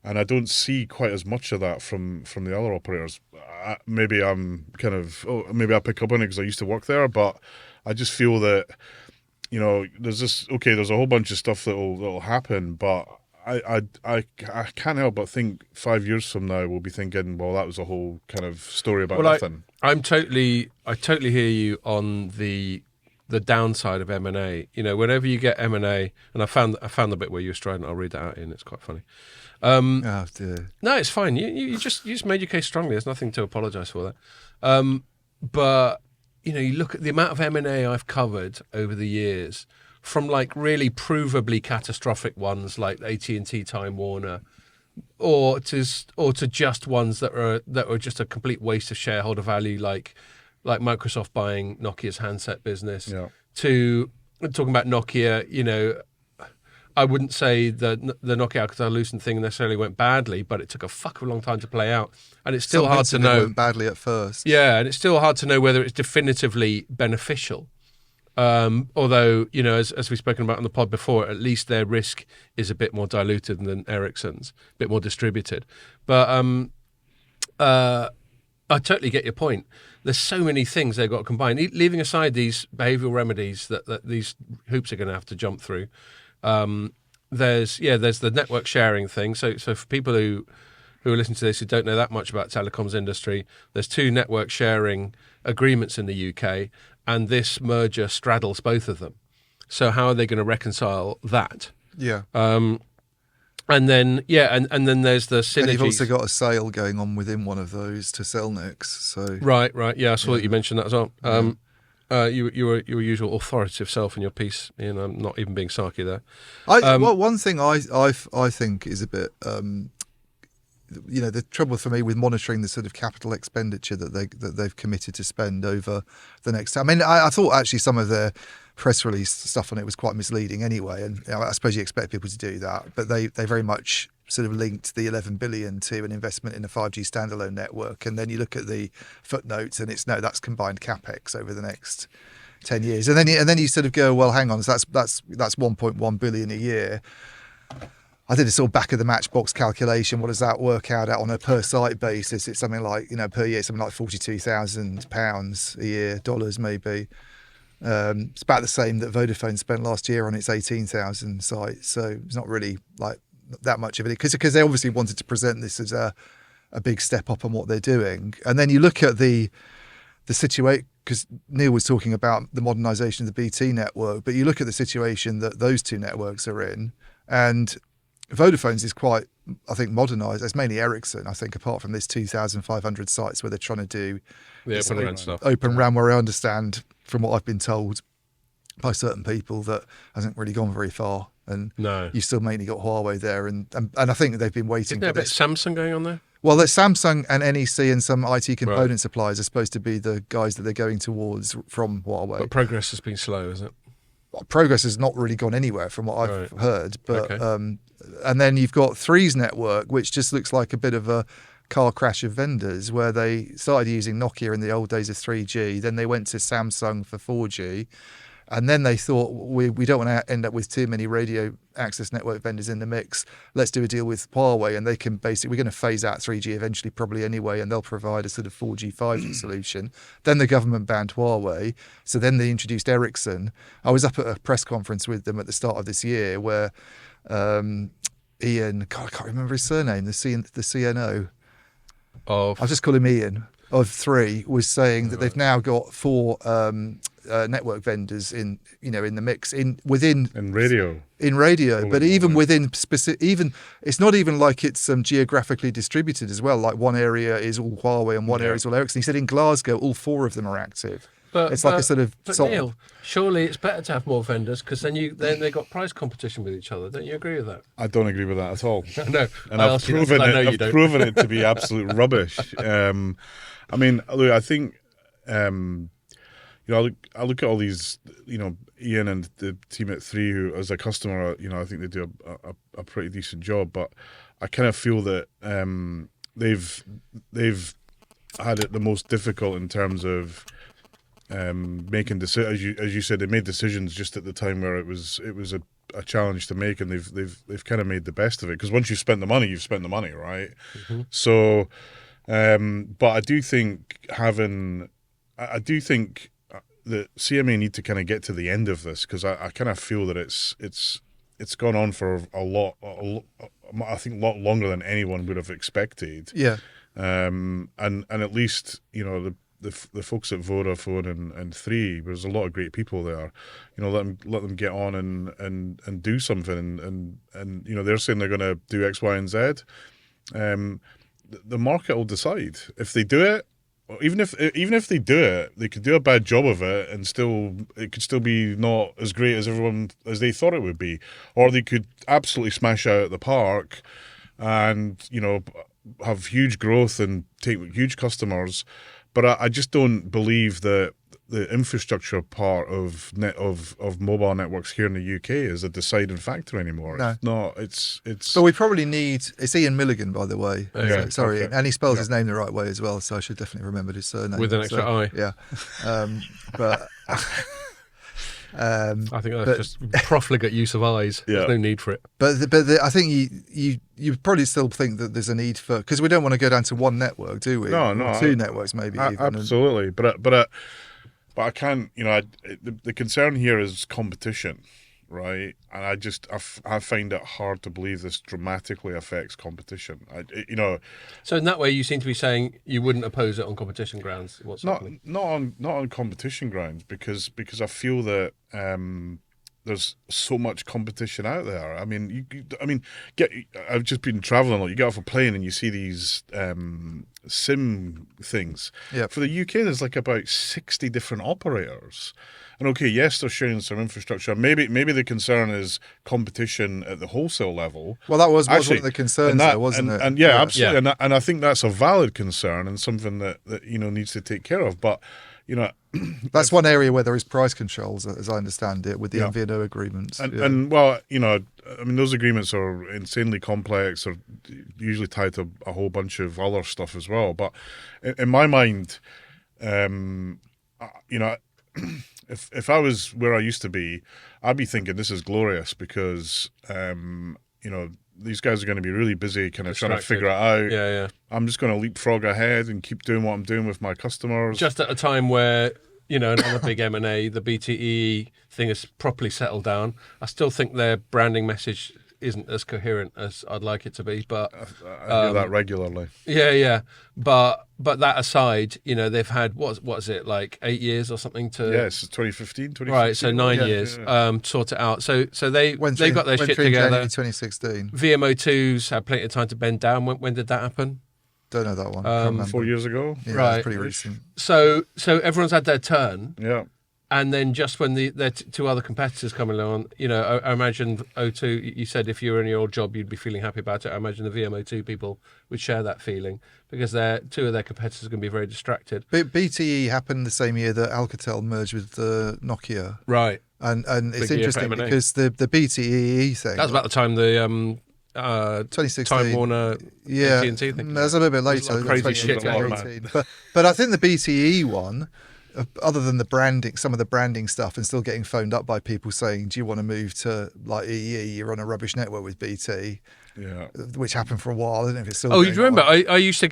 And I don't see quite as much of that from the other operators. Maybe I'm maybe I pick up on it because I used to work there, but I just feel that there's there's a whole bunch of stuff that'll happen, but I can't help but think 5 years from now we'll be thinking, well, that was a whole kind of story about nothing. I totally hear you on the downside of M&A. Whenever you get M&A, and I found the bit where you were strident. I'll read that out in. It's quite funny. Oh dear. No, it's fine. You just made your case strongly. There's nothing to apologise for that. But you look at the amount of M&A I've covered over the years, from like really provably catastrophic ones like AT&T, Time Warner, or to just ones that were just a complete waste of shareholder value, like Microsoft buying Nokia's handset business. Yeah. To talking about Nokia, I wouldn't say that the Nokia Alcatel-Lucent thing necessarily went badly, but it took a fuck of a long time to play out, and it's still hard to know. It went badly at first. Yeah, and it's still hard to know whether it's definitively beneficial. Although, as we've spoken about on the pod before, at least their risk is a bit more diluted than Ericsson's, a bit more distributed. But I totally get your point. There's so many things they've got to combine. Leaving aside these behavioural remedies that these hoops are going to have to jump through, there's the network sharing thing. So for people who are listening to this who don't know that much about telecoms industry, there's 2 network sharing agreements in the UK, and this merger straddles both of them. So how are they going to reconcile that? Yeah. And then and then there's the synergies. And you've also got a sale going on within one of those to Cellnex. So Right. Yeah, I saw that you mentioned that as well. You were your usual authoritative self in your piece, Ian. I'm not even being sarky there. well, one thing I think is a bit, the trouble for me with monitoring the sort of capital expenditure that they've committed to spend over the next. I mean, I thought actually some of their press release stuff on it was quite misleading anyway, and I suppose you expect people to do that, but they very much sort of linked the 11 billion to an investment in a 5G standalone network, and then you look at the footnotes and that's combined capex over the next 10 years, and then you sort of go, well, hang on, so that's 1.1 billion a year. I did a sort of back of the matchbox calculation. What does that work out at on a per site basis? It's something like, per year, something like £42,000 a year, dollars maybe. It's about the same that Vodafone spent last year on its 18,000 sites. So it's not really like that much of it, because they obviously wanted to present this as a big step up on what they're doing. And then you look at the situation, because Neil was talking about the modernisation of the BT network, but you look at the situation that those two networks are in, and Vodafone's is quite, I think, modernised. It's mainly Ericsson, I think, apart from this 2,500 sites where they're trying to do the Open RAN stuff. Open RAN, where I understand, from what I've been told by certain people, that hasn't really gone very far. And you've still mainly got Huawei there, and I think they've been waiting. Isn't there a bit Samsung going on there? Well, there's Samsung and NEC and some IT component suppliers are supposed to be the guys that they're going towards from Huawei. But progress has been slow, is it? Progress has not really gone anywhere from what I've heard. But and then you've got Three's network, which just looks like a bit of a car crash of vendors, where they started using Nokia in the old days of 3G, then they went to Samsung for 4G, and then they thought, we don't want to end up with too many radio access network vendors in the mix. Let's do a deal with Huawei, and they can basically, we're going to phase out 3G eventually, probably anyway, and they'll provide a sort of 4G, 5G solution. Then the government banned Huawei, so then they introduced Ericsson. I was up at a press conference with them at the start of this year where Ian, God, I can't remember his surname, the CNO. I'll just call him Ian, of Three, was saying that they've now got 4 network vendors in the mix in radio. But even within specific, it's not even like it's geographically distributed as well. Like one area is all Huawei and one area is all Ericsson. He said in Glasgow, all 4 of them are active. But it's like a sort of. But Neil, surely it's better to have more vendors, because then they got price competition with each other. Don't you agree with that? I don't agree with that at all. No, and I've proven it to be absolute rubbish. I mean, look, I think. I look at all these, Ian and the team at Three, who, as a customer, I think they do a pretty decent job. But I kind of feel that they've had it the most difficult in terms of making decisions. As you said, they made decisions just at the time where it was a challenge to make, and they've kind of made the best of it. Because once you've spent the money, you've spent the money, right? Mm-hmm. So, but I do think that CMA need to kind of get to the end of this, because I kind of feel that it's gone on for I think a lot longer than anyone would have expected. Yeah. And at least the folks at Vodafone and Three, there's a lot of great people there. Let them get on and do something, and they're saying they're going to do X, Y, and Z. The market will decide if they do it. Even if they do it, they could do a bad job of it, and it could still be not as great as they thought it would be, or they could absolutely smash out the park, and have huge growth and take huge customers. But I just don't believe that the infrastructure part of mobile networks here in the UK is a deciding factor anymore. No. It's not. It's. But we probably need. It's Ian Milligan, by the way. Yeah, sorry, okay. and he spells his name the right way as well, so I should definitely remember his surname with an extra I. Yeah, but. I think that's just profligate use of eyes. Yeah. There's no need for it. But I think you probably still think that there's a need for, because we don't want to go down to one network, do we? No, or 2 networks maybe. Even. Absolutely, but I can't. The concern here is competition, right? And I find it hard to believe this dramatically affects competition. So in that way, you seem to be saying you wouldn't oppose it on competition grounds. What's happening? Not on competition grounds, because I feel that there's so much competition out there. I mean, I've just been traveling a lot. You get off a plane and you see these SIM things. Yeah. For the UK, there's like about 60 different operators. And okay, yes, they're sharing some infrastructure. Maybe the concern is competition at the wholesale level. Well, that was Actually, one of the concerns, though, wasn't it? And yeah, absolutely. Yeah. And I think that's a valid concern and something that needs to take care of. But That's one area where there is price controls, as I understand it, with the Yeah. MVNO agreements. And well, I mean, those agreements are insanely complex, or usually tied to a whole bunch of other stuff as well. But in my mind, if I was where I used to be, I'd be thinking this is glorious because these guys are going to be really busy, kind of trying to figure it out. Yeah. I'm just going to leapfrog ahead and keep doing what I'm doing with my customers. Just at a time where, another big M&A, the BTE thing is properly settled down. I still think their branding message isn't as coherent as I'd like it to be, but I hear that regularly. yeah. But that aside, they've had what is it, like 8 years or something to Yes, 2015, 2016. right, so 9 Yeah, years yeah. Sort it out. So they've got their went shit through in together. January 2016. VMO2's had plenty of time to bend down. When did that happen? Don't know that one. Can't remember. 4 years ago. Yeah, Right. it's pretty recent. So everyone's had their turn. Yeah. And then just when their two other competitors come along, I imagine O2, you said if you were in your old job, you'd be feeling happy about it. I imagine the VMO2 people would share that feeling because two of their competitors are going to be very distracted. BTE happened the same year that Alcatel merged with Nokia. Right. And it's Big year for interesting M&A. because the BTE thing... That was about the time the 2016. Time Warner Yeah, AT&T thing. that's a little bit There's later. a lot of crazy shit going on, 2018. But I think the BTE one, other than the branding, some of the branding stuff, and still getting phoned up by people saying, "Do you want to move to like EE? You're on a rubbish network with BT," Yeah. which happened for a while. I don't know if it's still. Oh, you going remember? on. I used to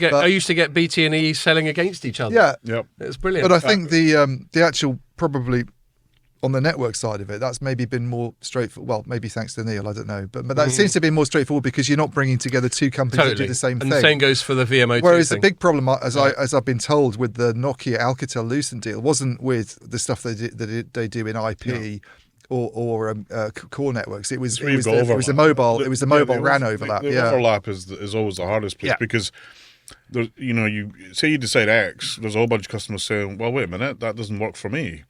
get BT and E selling against each other. Yeah, Yep. It's brilliant. but I think the actual probably on the network side of it, that's maybe been more straightforward. Well, maybe thanks to Neil, I don't know, but that seems to be more straightforward because you're not bringing together two companies that do the same and thing. the same goes for the VMO2 Whereas thing. the big problem, as I've been told, with the Nokia Alcatel Lucent deal wasn't with the stuff they do in IP or core networks. It was Where you've got the overlap. mobile RAN overlap. The Yeah, overlap is always the hardest place Yeah. because there's, you say you decide X, there's a whole bunch of customers saying, "Well, wait a minute, that doesn't work for me."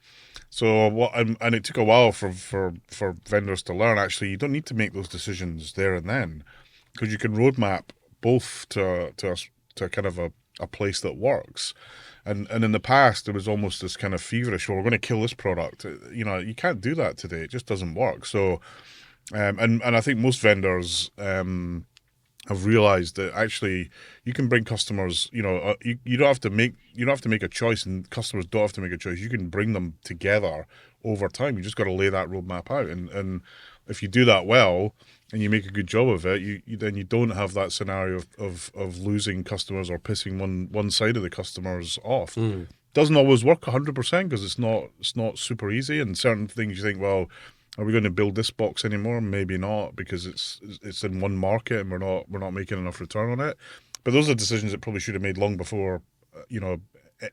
So and it took a while for vendors to learn. Actually, you don't need to make those decisions there and then, because you can roadmap both to kind of a place that works. And in the past, there was almost this kind of feverish, "Well, we're going to kill this product." You can't do that today. It just doesn't work. So, and I think most vendors have realized that actually you can bring customers. You don't have to make a choice, and customers don't have to make a choice. You can bring them together over time. You just got to lay that roadmap out, and if you do that well and you make a good job of it, then you don't have that scenario of losing customers or pissing one side of the customers off. Doesn't always work 100% because it's not super easy, and certain things you think, well, are we going to build this box anymore? Maybe not, because it's in one market and we're not making enough return on it. But those are decisions that probably should have made long before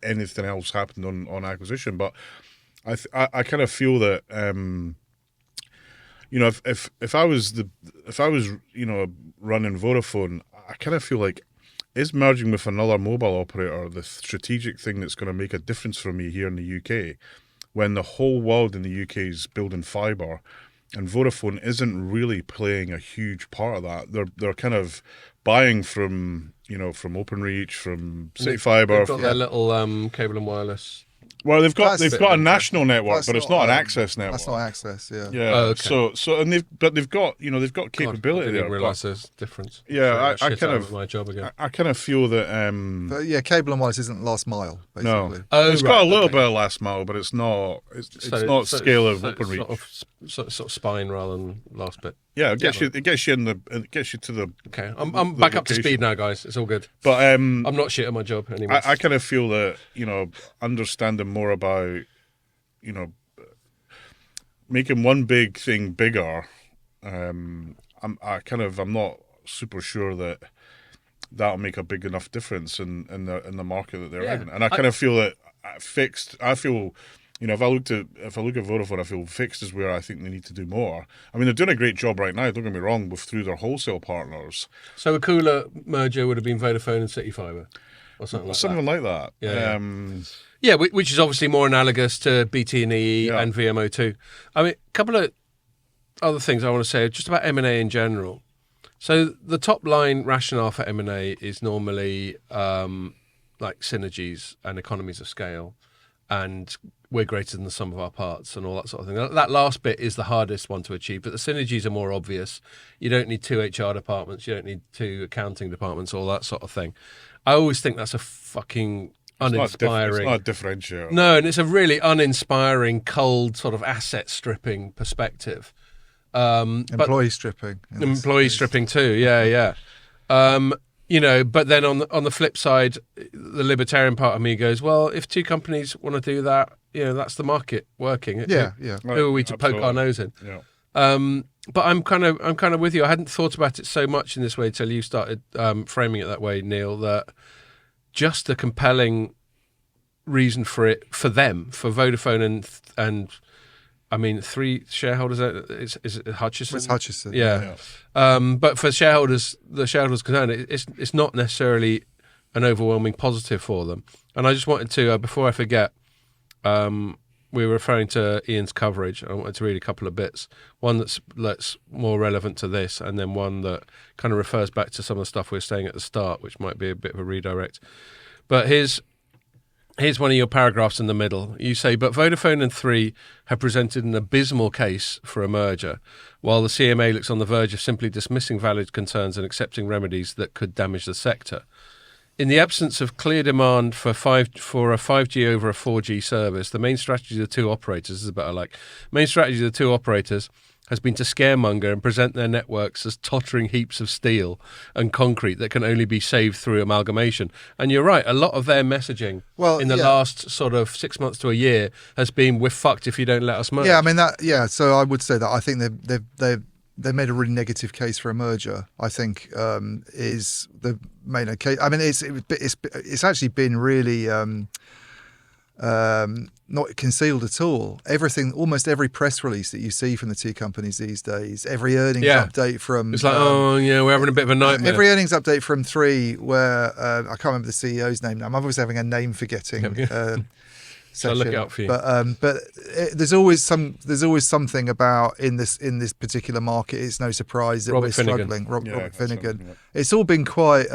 anything else happened on acquisition. But I kind of feel that if I was running Vodafone, I kind of feel like, is merging with another mobile operator the strategic thing that's going to make a difference for me here in the UK, when the whole world in the UK is building fibre, and Vodafone isn't really playing a huge part of that. They're kind of buying from Openreach, from City Fibre. They've got their little cable and wireless. Well, they've got That's a national network, that's but it's not, not an access network. That's not access. Yeah. Yeah. Oh, okay. So they've got capability I there. didn't realise there's a difference. Yeah, Sorry, I kind of my job again. I kind of feel that. But yeah, cable and wireless isn't last mile, basically. No, Oh, it's right, got a little okay. bit of last mile, but it's not. It's So- not so- scale of so- Openreach. Sort of spine rather than last bit. Yeah, it gets you it gets you to the. Okay, I'm back up to speed now, guys. It's all good. But I'm not shit at my job anymore. I kind of feel that understanding more about making one big thing bigger. I'm not super sure that that'll make a big enough difference in the market that they're Yeah. in, and I kind of feel that fixed. I feel if I look at Vodafone, I feel fixed is where I think they need to do more. I mean, they're doing a great job right now. Don't get me wrong, through their wholesale partners. So a cooler merger would have been Vodafone and City Fibre, or something like that. Something like that. Yeah. Yeah, which is obviously more analogous to BT and EE and VMO2. I mean, a couple of other things I want to say just about M&A in general. So the top line rationale for M&A is normally like synergies and economies of scale, and we're greater than the sum of our parts and all that sort of thing. That last bit is the hardest one to achieve, but the synergies are more obvious. You don't need 2 HR departments, you don't need 2 accounting departments, all that sort of thing. I always think that's a fucking uninspiring. It's not a differentiator. No, and it's a really uninspiring, cold sort of asset stripping perspective. Employee stripping. Employee stripping too, yeah. But then on the flip side, the libertarian part of me goes, well, if 2 companies want to do that, that's the market working. Yeah. Who are we to poke our nose in? Yeah. But I'm kind of with you. I hadn't thought about it so much in this way till you started framing it that way, Neil. That just a compelling reason for them, for Vodafone and I mean, 3 shareholders. Is it Hutchison? It's Hutchison. Yeah. But for the shareholders concerned, it's not necessarily an overwhelming positive for them. And I just wanted to, before I forget, we were referring to Ian's coverage. I wanted to read a couple of bits. One that's more relevant to this, and then one that kind of refers back to some of the stuff we were saying at the start, which might be a bit of a redirect. But here's one of your paragraphs in the middle. You say, but Vodafone and Three have presented an abysmal case for a merger, while the CMA looks on the verge of simply dismissing valid concerns and accepting remedies that could damage the sector. In the absence of clear demand for a 5G over a 4G service, the main strategy of the 2 operators has been to scaremonger and present their networks as tottering heaps of steel and concrete that can only be saved through amalgamation. And you're right, a lot of their messaging in the last sort of 6 months to a year has been, we're fucked if you don't let us merge. Yeah, I mean so I would say that I think they made a really negative case for a merger. I think is the main case. I mean, it's actually been really not concealed at all. Almost every press release that you see from the 2 companies these days, every earnings update from it's like we're having a bit of a nightmare. Every earnings update from Three, where I can't remember the CEO's name now. I'm always having a name forgetting. So I'll look it up for you. But there's always something about in this particular market. It's no surprise that we're struggling. Robert Finnegan. Yeah. It's all been quite.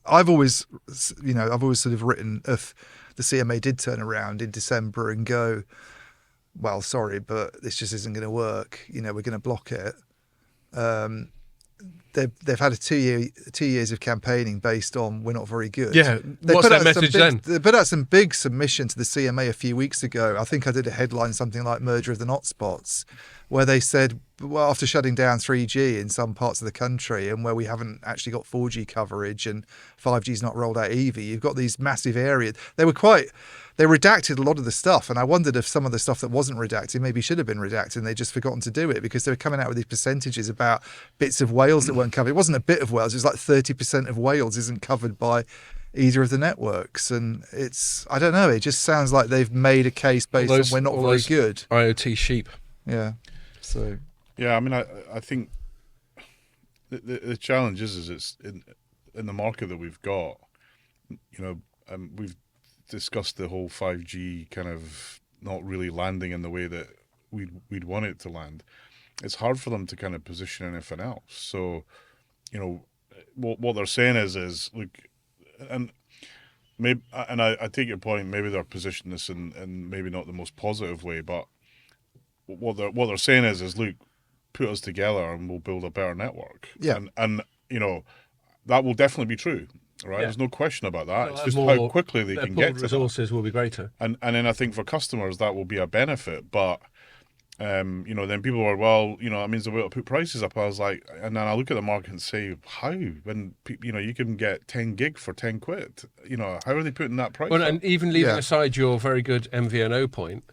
I've always sort of written, if the CMA did turn around in December and go, well, sorry, but this just isn't going to work. We're going to block it. They've had 2 years of campaigning based on we're not very good. Yeah, what's their message then? They put out some big submission to the CMA a few weeks ago. I think I did a headline, something like "Merger of the Hotspots," where they said, well, after shutting down 3G in some parts of the country and where we haven't actually got 4G coverage and 5G's not rolled out either, you've got these massive areas. They redacted a lot of the stuff, and I wondered if some of the stuff that wasn't redacted maybe should have been redacted and they'd just forgotten to do it, because they were coming out with these percentages about bits of Wales that weren't covered. It wasn't a bit of Wales, it was like 30% of Wales isn't covered by either of the networks. And I don't know, it just sounds like they've made a case based on we're not very good. IoT sheep. Yeah. So. Yeah, I mean, I think the challenge is it's in the market that we've got, we've discussed the whole 5G kind of not really landing in the way that we'd want it to land. It's hard for them to kind of position anything else. So, what they're saying is look, and maybe, and I take your point. Maybe they're positioning this in maybe not the most positive way, but what they're saying is look, put us together and we'll build a better network. Yeah, and that will definitely be true. Right, there's no question about that. It's just how quickly they can get to resources will be greater, and then I think for customers that will be a benefit. But then people are, well, that means they'll be able to put prices up. I was like, and then I look at the market and say, how? When you can get 10 gig for 10 quid, how are they putting that price? Well, up? And even leaving aside your very good MVNO point,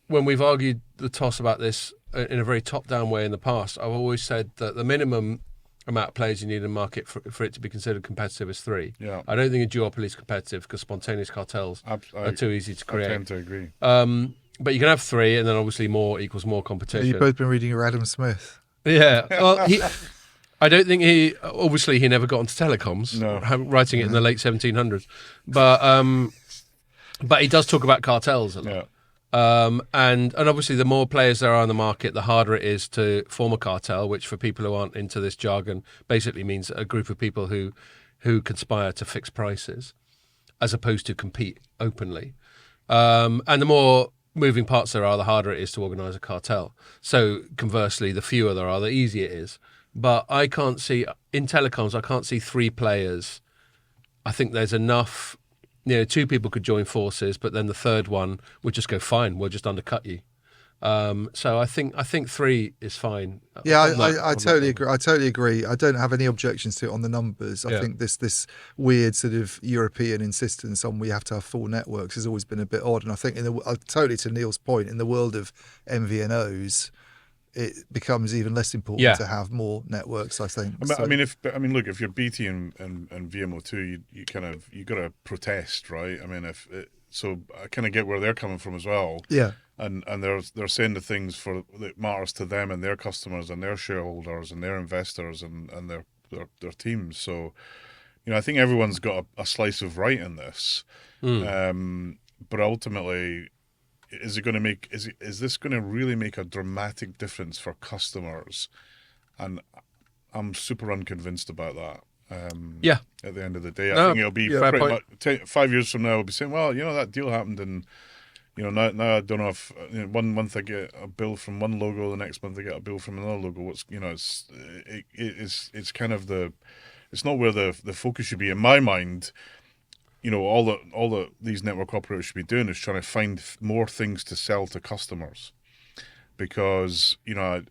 when we've argued the toss about this in a very top-down way in the past, I've always said that the minimum amount of players you need in the market for it to be considered competitive is 3. Yeah. I don't think a duopoly is competitive because spontaneous cartels are too easy to I create. tend to agree. But you can have 3, and then obviously more equals more competition. You've both been reading your Adam Smith. Yeah. Well, I don't think he never got onto telecoms, writing it in the late 1700s. But he does talk about cartels a lot. Yeah. And obviously, the more players there are in the market, the harder it is to form a cartel, which for people who aren't into this jargon basically means a group of people who conspire to fix prices as opposed to compete openly. And the more moving parts there are, the harder it is to organise a cartel. So conversely, the fewer there are, the easier it is. But I can't see, in telecoms, I can't see 3 players. I think there's enough, 2 people could join forces, but then the third one would just go, fine, we'll just undercut you. So I think 3 is fine. Yeah, I totally agree. I totally agree. I don't have any objections to it on the numbers. I think this weird sort of European insistence on we have to have full networks has always been a bit odd. And I think totally to Neil's point, in the world of MVNOs, it becomes even less important to have more networks, I think. I mean, look, if you're BT and VMO2, you got to protest, right? I mean, so I kind of get where they're coming from as well. Yeah. And they're saying the things that matters to them and their customers and their shareholders and their investors and their teams. So, I think everyone's got a slice of right in this. But ultimately, is this going to really make a dramatic difference for customers? And I'm super unconvinced about that. At the end of the day, I think it'll be pretty much 5 years from now. We'll be saying, well, that deal happened, and now I don't know if 1 month I get a bill from one logo, the next month I get a bill from another logo. It's kind of it's not where the focus should be in my mind. All these network operators should be doing is trying to find more things to sell to customers, because I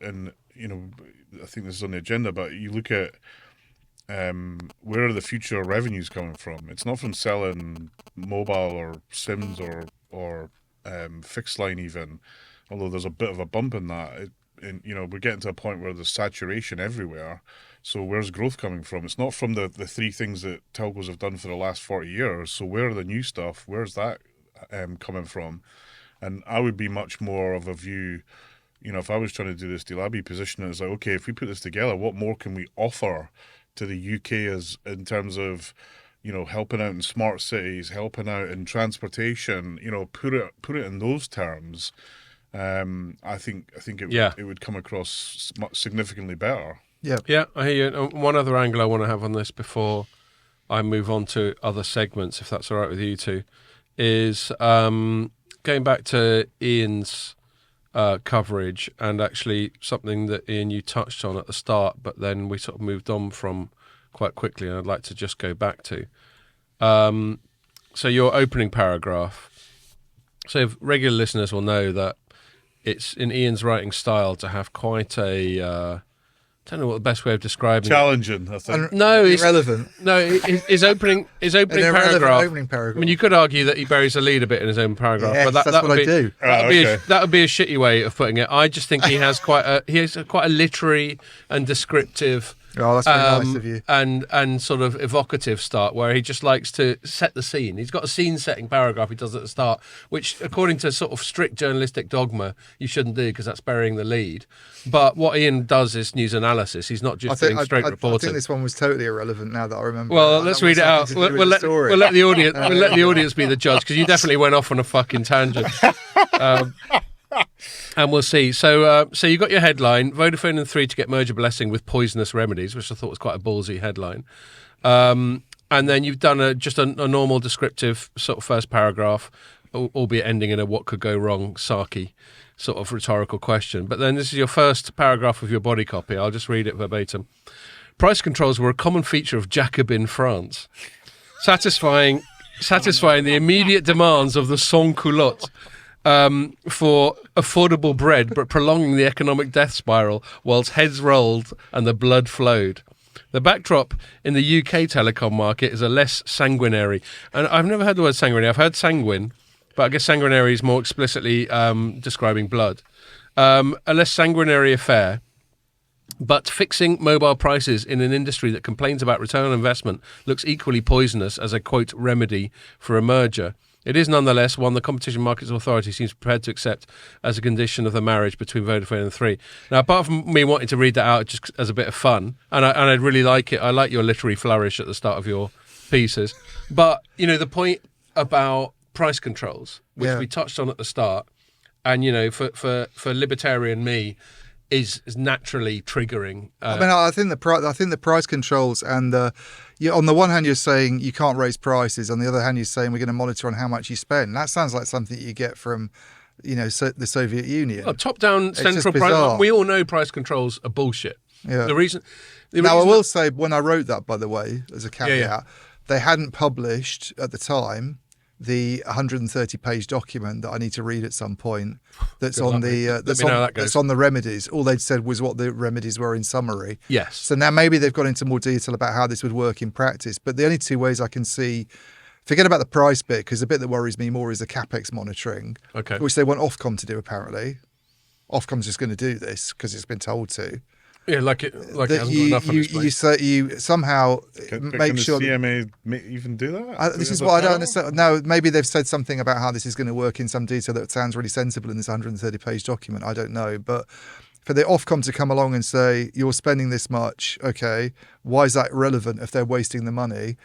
think this is on the agenda, but you look at where are the future revenues coming from? It's not from selling mobile or SIMs or fixed line even, although there's a bit of a bump in that. We're getting to a point where there's saturation everywhere. So where's growth coming from? It's not from the 3 things that telcos have done for the last 40 years. So where are the new stuff? Where's that coming from? And I would be much more of a view, if I was trying to do this deal, I'd be positioning it as like, okay, if we put this together, what more can we offer to the UK as in terms of, helping out in smart cities, helping out in transportation, put it in those terms. I think it would come across significantly better. Yeah, I hear you. One other angle I want to have on this before I move on to other segments, if that's all right with you two, is going back to Ian's coverage, and actually something that, Ian, you touched on at the start, but then we sort of moved on from quite quickly, and I'd like to just go back to. So your opening paragraph. So if regular listeners will know that it's in Ian's writing style to have quite a... I don't know what the best way of describing challenging, I think. No, irrelevant. No, his opening paragraph. Opening paragraph. I mean, you could argue that he buries the lead a bit in his own paragraph, Yes, but that would be, do. That would be a shitty way of putting it. I just think he has quite a literary and descriptive. Oh, that's very nice of you. And sort of evocative start, where he just likes to set the scene. He's got a scene-setting paragraph he does at the start, which, according to sort of strict journalistic dogma, you shouldn't do because that's burying the lead. But what Ian does is news analysis. He's not just doing straight reporting. I think this one was totally irrelevant now that I remember. Well, let's read it out. We'll let the audience. We'll let the audience be the judge, because you definitely went off on a fucking tangent. And we'll see. So you got your headline: Vodafone and Three to get merger blessing with poisonous remedies, which I thought was quite a ballsy headline. And then you've done just a normal descriptive sort of first paragraph, albeit ending in a "what could go wrong" sarky sort of rhetorical question. But then this is your first paragraph of your body copy. I'll just read it verbatim. Price controls were a common feature of Jacobin France, satisfying the immediate demands of the sans-culotte. For affordable bread, but prolonging the economic death spiral whilst heads rolled and the blood flowed. The backdrop in the UK telecom market is a less sanguinary, and I've never heard the word sanguinary. I've heard sanguine, but I guess sanguinary is more explicitly describing blood. A less sanguinary affair But fixing mobile prices in an industry that complains about return on investment looks equally poisonous as a, quote, remedy for a merger. It is nonetheless one the Competition Markets Authority seems prepared to accept as a condition of the marriage between VodaThree and Three. Now, apart from me wanting to read that out just as a bit of fun, and I really like it, I like your literary flourish at the start of your pieces. But, you know, the point about price controls, which we touched on at the start, and, you know, for libertarian me, is naturally triggering. I think the price controls and on the one hand you're saying you can't raise prices, on the other hand you're saying we're going to monitor on how much you spend. That sounds like something you get from, you know, the Soviet Union. Well, top-down central price. We all know price controls are bullshit. Yeah. I will say, when I wrote that, by the way, as a caveat, they hadn't published at the time the 130-page document that I need to read at some point. That's on that's on the remedies. All they'd said was what the remedies were in summary. Yes. So now maybe they've gone into more detail about how this would work in practice. But the only two ways I can see, forget about the price bit, because the bit that worries me more is the capex monitoring, which they want Ofcom to do apparently. Ofcom's just going to do this because it's been told to. Yeah, like it hasn't got enough on its plate. You somehow make sure. Can the CMA even do that? This is what I don't understand. No, maybe they've said something about how this is going to work in some detail that sounds really sensible in this 130-page document. I don't know, but for the Ofcom to come along and say you're spending this much, okay, why is that relevant if they're wasting the money?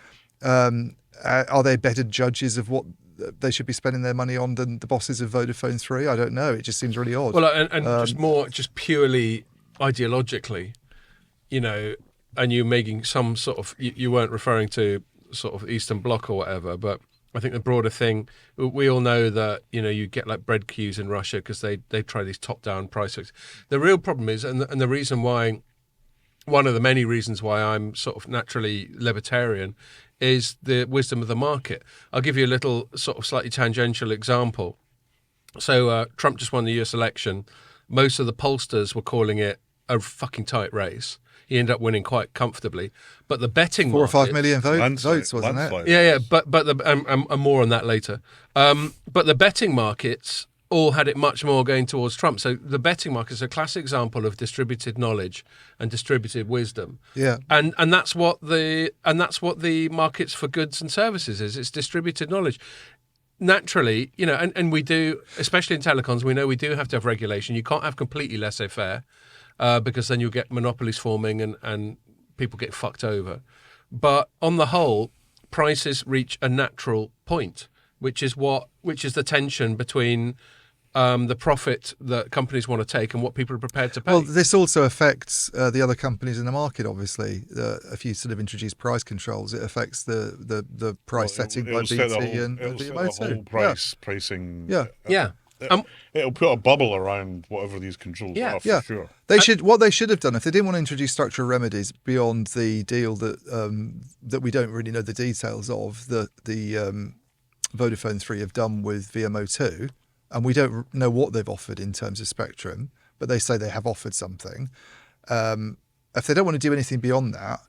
Are they better judges of what they should be spending their money on than the bosses of VodaThree? I don't know. It just seems really odd. Well, and just purely ideologically, you know, and you making some sort of, you weren't referring to sort of Eastern Bloc or whatever, but I think the broader thing, we all know that, you know, you get like bread queues in Russia because they try these top-down price fixes. The real problem is, and the reason why, one of the many reasons why I'm sort of naturally libertarian, is the wisdom of the market. I'll give you a little sort of slightly tangential example. So Trump just won the US election. Most of the pollsters were calling it a fucking tight race. He ended up winning quite comfortably, but the betting 4 or 5 market, million votes, wasn't it? Yeah. But I'm more on that later. But the betting markets all had it much more going towards Trump. So the betting market is a classic example of distributed knowledge and distributed wisdom. Yeah, and that's what the markets for goods and services is. It's distributed knowledge. Naturally, you know, and we do, especially in telecoms, we know we do have to have regulation. You can't have completely laissez-faire because then you'll get monopolies forming and people get fucked over. But on the whole, prices reach a natural point, which is the tension between the profit that companies want to take and what people are prepared to pay. Well, this also affects the other companies in the market, obviously. If you sort of introduce price controls, it affects the price setting by BT and VMO2. Pricing. Yeah. It'll put a bubble around whatever these controls are, for sure. What they should have done, if they didn't want to introduce structural remedies beyond the deal that we don't really know the details of, the VodaThree have done with VMO2, and we don't know what they've offered in terms of spectrum, but they say they have offered something. If they don't want to do anything beyond that,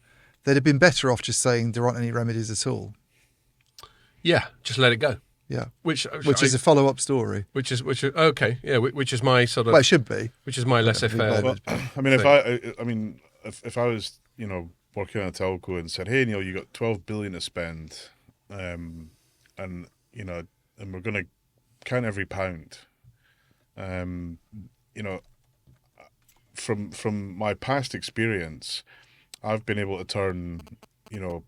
they'd have been better off just saying there aren't any remedies at all. Yeah, just let it go. Yeah, which is a follow-up story. Which is okay. Yeah, which is my sort of. Well, it should be. Which is my laissez-faire. Well, I mean, if I was, you know, working on a telco and said, hey, Neil, you got 12 billion to spend, and you know, and we're going to count every pound. You know, from my past experience, I've been able to turn, you know,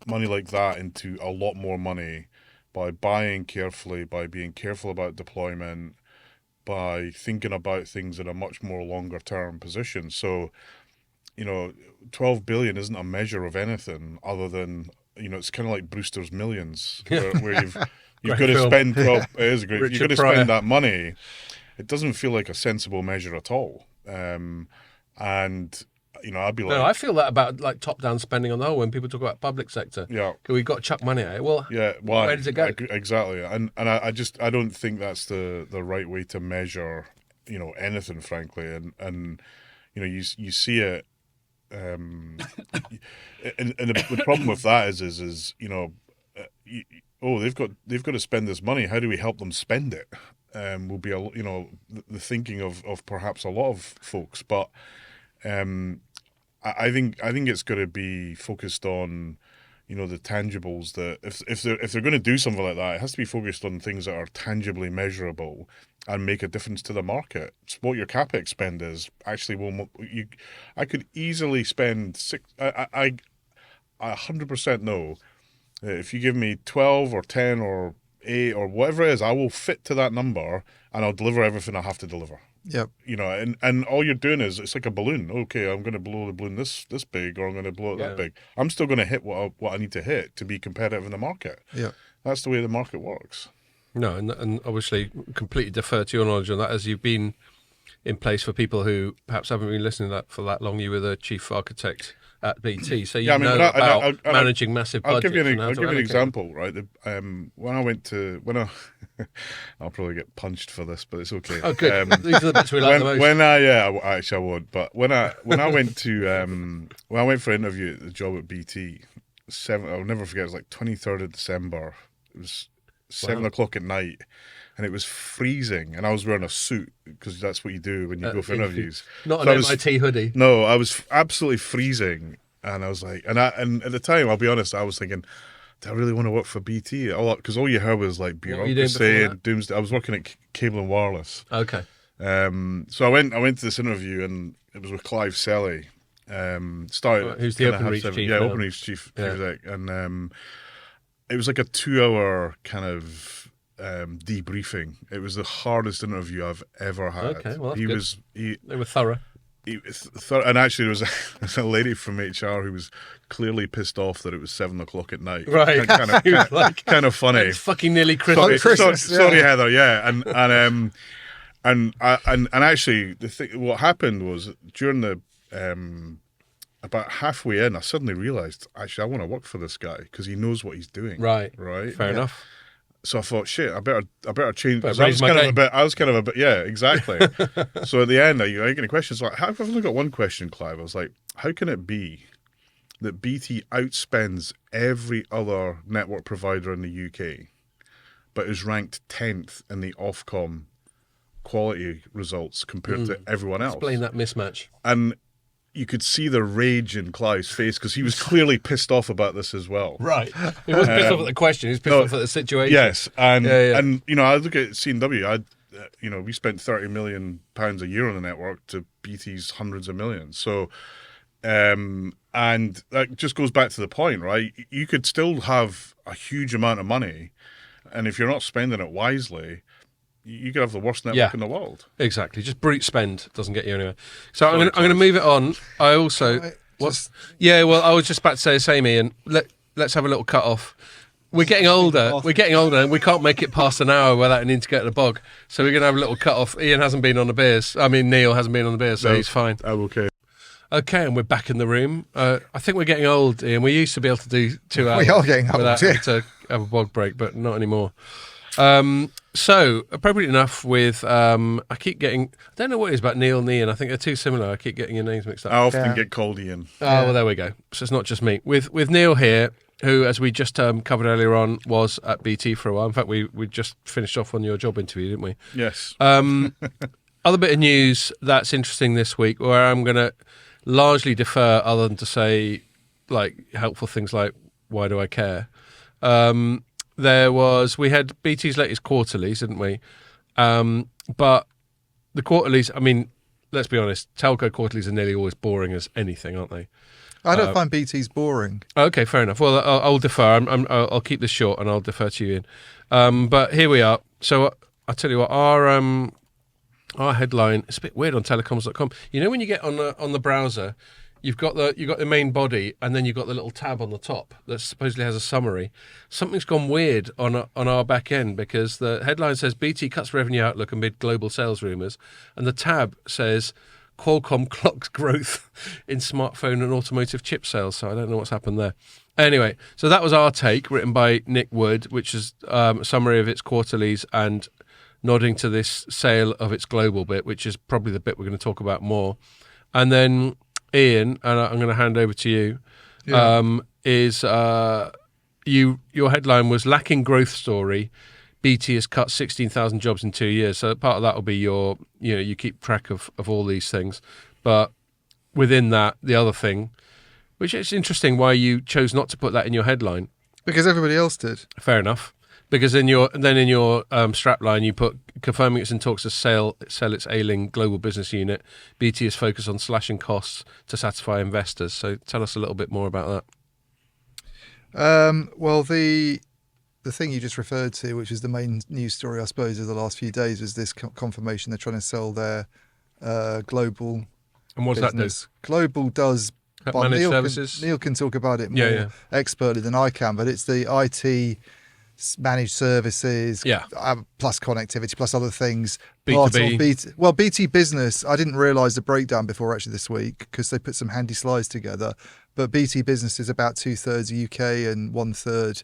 money like that into a lot more money by buying carefully, by being careful about deployment, by thinking about things in a much more longer term position. So, you know, 12 billion isn't a measure of anything other than, you know, it's kind of like Brewster's Millions, where you've got to spend 12. It is great. You've got to spend that money. It doesn't feel like a sensible measure at all. And you know, I'd be like, no, I feel that about like top-down spending on the whole. When people talk about public sector, we've got to chuck money at it. Well, where does it go? Exactly, and I don't think that's the right way to measure, you know, anything, frankly. And you know, you see it. And the problem with that is you know, they've got to spend this money. How do we help them spend it? Will be the thinking of perhaps a lot of folks, but I think it's going to be focused on, the tangibles. That if they're going to do something like that, it has to be focused on things that are tangibly measurable and make a difference to the market. It's what your capex spend is actually will. I could easily spend six. I 100% know that if you give me 12 or 10 or 8 or whatever it is, I will fit to that number and I'll deliver everything I have to deliver. Yep. And all you're doing is, it's like a balloon. Okay, I'm going to blow the balloon this big, or I'm going to blow it that big. I'm still going to hit what I need to hit to be competitive in the market. Yeah. That's the way the market works. No, and obviously completely defer to your knowledge on that, as you've been in place for people who perhaps haven't been listening to that for that long. You were the chief architect at BT, so you know about managing massive budgets. I'll give you an example, right? When I I'll probably get punched for this, but it's okay. Oh, good. These are the bits we like the most. Actually I won't. But when I went to when I went for an interview at the job at BT, I'll never forget. It was like 23rd of December. It was 7 o'clock at night. And it was freezing, and I was wearing a suit because that's what you do when you go for interviews. Not an MIT hoodie. No, I was absolutely freezing, and I was like, and at the time, I'll be honest, I was thinking, do I really want to work for BT? Because all you heard was like bureaucracy and doomsday. I was working at Cable and Wireless. Okay. So I went to this interview, and it was with Clive Selly. Who's the OpenReach chief? Yeah, OpenReach chief exec, and it was like a 2-hour kind of debriefing. It was the hardest interview I've ever had. Okay, well, that's They were thorough. And actually, there was a lady from HR who was clearly pissed off that it was 7 o'clock at night. Right, kind of funny. It's fucking nearly Christmas. Sorry, Heather. Yeah, and actually, what happened was during the about halfway in, I suddenly realised actually I want to work for this guy because he knows what he's doing. Right. Fair enough. So I thought, shit, I better change. I was kind of a bit, yeah, exactly. So at the end, you got any questions? Like, I've only got one question, Clive. I was like, how can it be that BT outspends every other network provider in the UK, but is ranked 10th in the Ofcom quality results compared to everyone else? Explain that mismatch. And you could see the rage in Clive's face because he was clearly pissed off about this as well. Right. He wasn't pissed off at the question, he was pissed off at the situation. Yes. And I look at C&W, we spent £30 million a year on the network to BT's hundreds of millions. So, and that just goes back to the point, right? You could still have a huge amount of money, and if you're not spending it wisely, you could have the worst network in the world. Exactly. Just brute spend doesn't get you anywhere. So I'm going to move it on. I also... I was just about to say the same, Ian. Let's have a little cut off. We're getting older. And we can't make it past an hour without needing to get to the bog. So we're going to have a little cut off. Ian hasn't been on the beers. Neil hasn't been on the beers, so he's fine. I'm okay. Okay, and we're back in the room. I think we're getting old, Ian. We used to be able to do 2 hours. We are getting old, without having to have a bog break, but not anymore. So, appropriate enough with, I don't know what it is about Neil and Ian. I think they're too similar. I keep getting your names mixed up. I often get called Ian. Oh, well, there we go. So it's not just me. With Neil here, who, as we just covered earlier on, was at BT for a while. In fact, we just finished off on your job interview, didn't we? Yes. Other bit of news that's interesting this week, where I'm going to largely defer other than to say, helpful things like, why do I care? We had BT's latest quarterlies, didn't we? But the quarterlies, let's be honest, telco quarterlies are nearly always boring as anything, aren't they? I don't find BT's boring. Okay, fair enough. Well, I'll defer. I'll keep this short and I'll defer to you, Ian. But here we are. So I'll tell you what, our headline, it's a bit weird on Telecoms.com. You know when you get on the browser, you've got the main body, and then you've got the little tab on the top that supposedly has a summary. Something's gone weird on our back end, because the headline says BT cuts revenue outlook amid global sales rumours, and the tab says Qualcomm clocks growth in smartphone and automotive chip sales. So I don't know what's happened there. Anyway, so that was our take, written by Nick Wood, which is a summary of its quarterlies and nodding to this sale of its global bit, which is probably the bit we're going to talk about more. And then Ian, and I'm going to hand over to you, your headline was lacking growth story. BT has cut 16,000 jobs in 2 years. So part of that will be you keep track of all these things. But within that, the other thing, which is interesting why you chose not to put that in your headline. Because everybody else did. Fair enough. Because in your strapline you put confirming it's in talks to sell its ailing global business unit. BT is focused on slashing costs to satisfy investors. So tell us a little bit more about that. Well, the thing you just referred to, which is the main news story, I suppose, of the last few days, was this confirmation they're trying to sell their global. And what does business. that do? Global does. Managed services. Neil can talk about it more expertly than I can, but it's the IT. Managed services, plus connectivity, plus other things. B2B. BT Business, I didn't realise the breakdown before actually this week because they put some handy slides together. But BT Business is about 2/3 UK and 1/3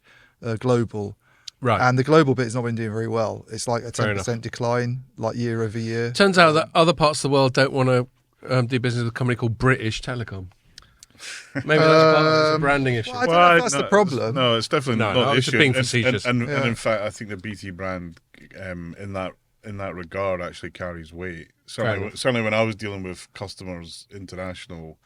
global. Right. And the global bit has not been doing very well. It's like a 10% decline, like year over year. Turns out that other parts of the world don't want to do business with a company called British Telecom. Maybe that's part of a branding issue. Well, I don't know if that's the problem. No, it's definitely not the issue. Being facetious. And in fact, I think the BT brand in that regard actually carries weight. Certainly when I was dealing with customers international,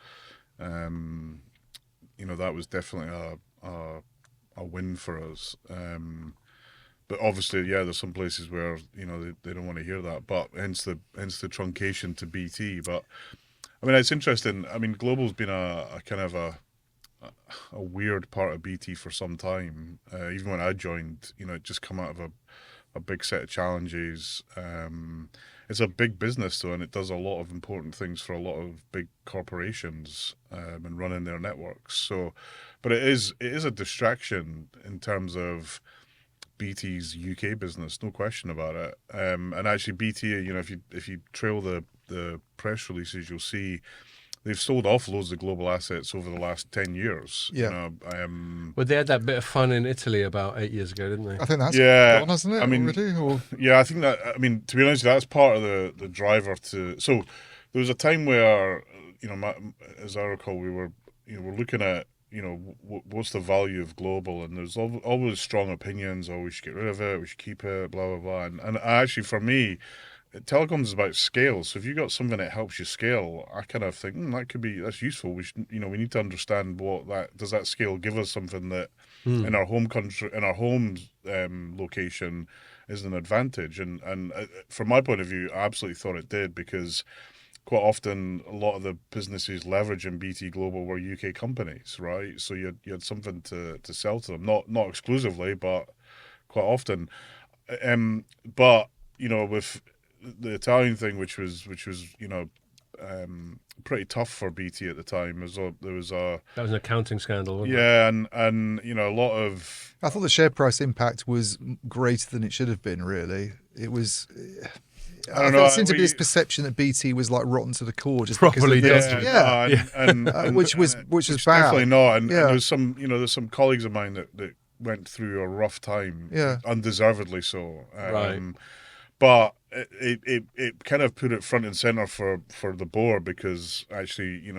that was definitely a win for us. But obviously, there's some places where they don't want to hear that. But hence the truncation to BT. But I mean, it's interesting. I mean, global's been a kind of a weird part of BT for some time. Even when I joined, it just come out of a big set of challenges. It's a big business though, and it does a lot of important things for a lot of big corporations and running their networks. So, but it is a distraction in terms of BT's UK business, no question about it. And actually, BT, if you trail the press releases, you'll see they've sold off loads of global assets over the last 10 years. Yeah. Well, they had that bit of fun in Italy about 8 years ago, didn't they? I think that's gone, hasn't it? I mean, already? I think that. I mean, to be honest, that's part of the driver to. So there was a time where, as I recall, we were looking at. What's the value of global? And there's always strong opinions. Oh, we should get rid of it. We should keep it. Blah blah blah. And actually, for me, telecoms is about scale. So if you got something that helps you scale, I kind of think that's useful. We should, we need to understand what that scale give us something that in our home country, in our home location, is an advantage. And from my point of view, I absolutely thought it did because. Quite often, a lot of the businesses leveraging BT Global were UK companies, right? So you had something to sell to them, not exclusively, but quite often. But with the Italian thing, which was pretty tough for BT at the time, that was an accounting scandal, wasn't it? Yeah, and a lot of. I thought the share price impact was greater than it should have been. Really, it was. I don't know. There seemed to be this perception that BT was like rotten to the core, just Properly because of which was bad. Definitely not. And there's some colleagues of mine that went through a rough time, undeservedly so. Right. But it kind of put it front and center for the board because actually,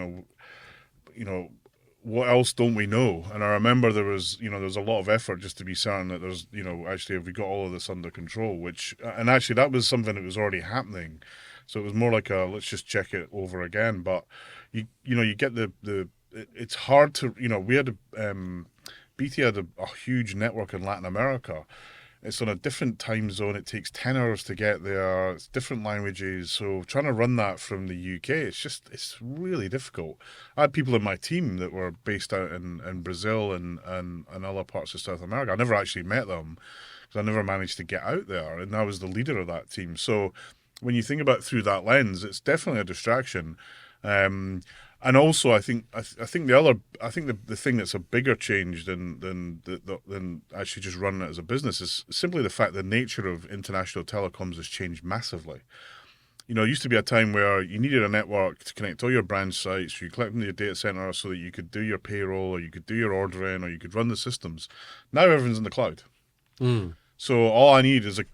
what else don't we know? And I remember there was a lot of effort just to be certain that there's, actually have we got all of this under control, and actually that was something that was already happening. So it was more like let's just check it over again. But you get it's hard to, we had BT had a huge network in Latin America. It's on a different time zone. It takes 10 hours to get there. It's different languages. So trying to run that from the UK, it's really difficult. I had people in my team that were based out in Brazil and other parts of South America. I never actually met them because I never managed to get out there. And I was the leader of that team. So when you think about it through that lens, it's definitely a distraction. And also, I think the thing that's a bigger change than actually just running it as a business is simply the fact the nature of international telecoms has changed massively. It used to be a time where you needed a network to connect all your branch sites, you collect them to your data center so that you could do your payroll or you could do your ordering or you could run the systems. Now everything's in the cloud. So all I need is a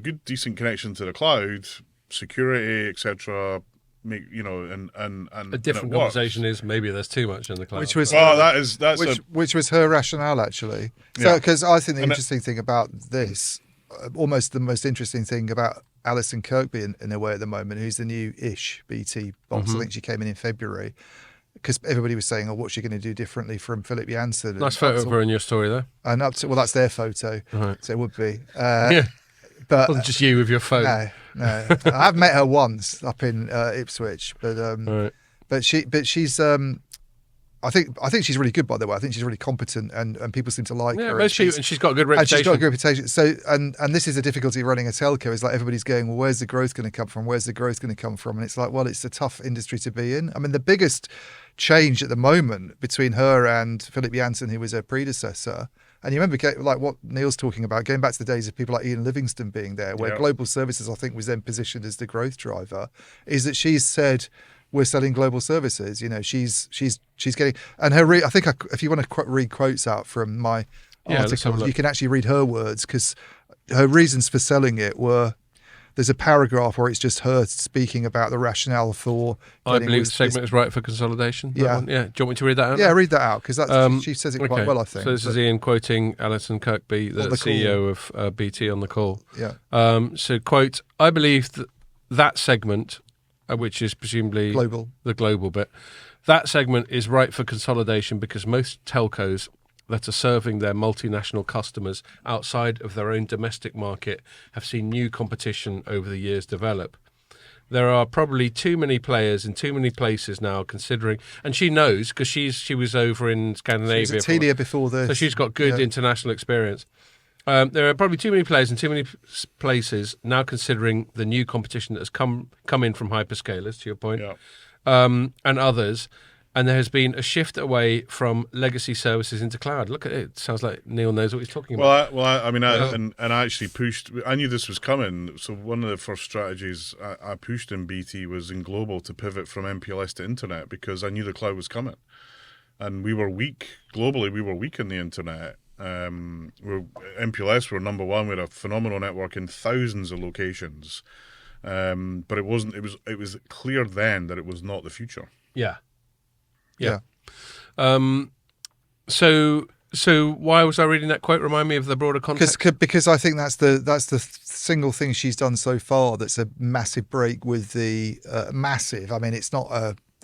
good, decent connection to the cloud, security, etc. And a different conversation is maybe there's too much in the cloud. Which was which was her rationale actually. So because I think the interesting thing about this, almost the most interesting thing about Alison Kirkby in a way at the moment, who's the new-ish BT boss. I think she came in February, because everybody was saying, "Oh, what's she going to do differently from Philip Janssen?" Nice photo of her in your story, though. And up to, well, that's their photo, Right. so it would be. Yeah. But Wasn't just you with your phone. no. I've met her once up in Ipswich, but Right. she's I think she's really good, by the way. I think she's really competent, and people seem to like her. Most people, and she's got a good reputation. And she's got a good reputation. So, and this is the difficulty of running a telco, is like everybody's going, well, where's the growth going to come from? Where's the growth going to come from? And it's like, well, it's a tough industry to be in. I mean, the biggest change at the moment between her and Philip Janssen, who was her predecessor, and you remember like what Neil's talking about, going back to the days of people like Ian Livingston being there, where global services, I think, was then positioned as the growth driver, is that she's said, we're selling global services. You know, she's getting, and her. If you want to read quotes out from my article, you can actually read her words, because her reasons for selling it were. There's a paragraph where it's just her speaking about the rationale for. I believe the segment is right for consolidation. Yeah. Do you want me to read that out? Yeah, read that out, because that's she says it quite well, I think. So this is Ian quoting Alison Kirkby, the CEO of BT, on the call. Yeah. So quote: I believe that segment, which is presumably the global bit, that segment is right for consolidation because most telcos that are serving their multinational customers outside of their own domestic market have seen new competition over the years develop. There are probably too many players in too many places now, considering, and she knows because she was over in Scandinavia. She was at Telia before this, so she's got good international experience. There are probably too many players in too many places now, considering the new competition that has come in from hyperscalers, to your point, and others. And there has been a shift away from legacy services into cloud. Look at it. It sounds like Neil knows what he's talking about. I actually pushed. I knew this was coming. So one of the first strategies I pushed in BT was in global to pivot from MPLS to internet, because I knew the cloud was coming. And we were weak. Globally, we were weak in the internet. MPLS were number one. We had a phenomenal network in thousands of locations. But it wasn't. It was clear then that it was not the future. Yeah. So why was I reading that quote? Remind me of the broader context. Because I think that's the single thing she's done so far that's a massive break with the massive. I mean, it's not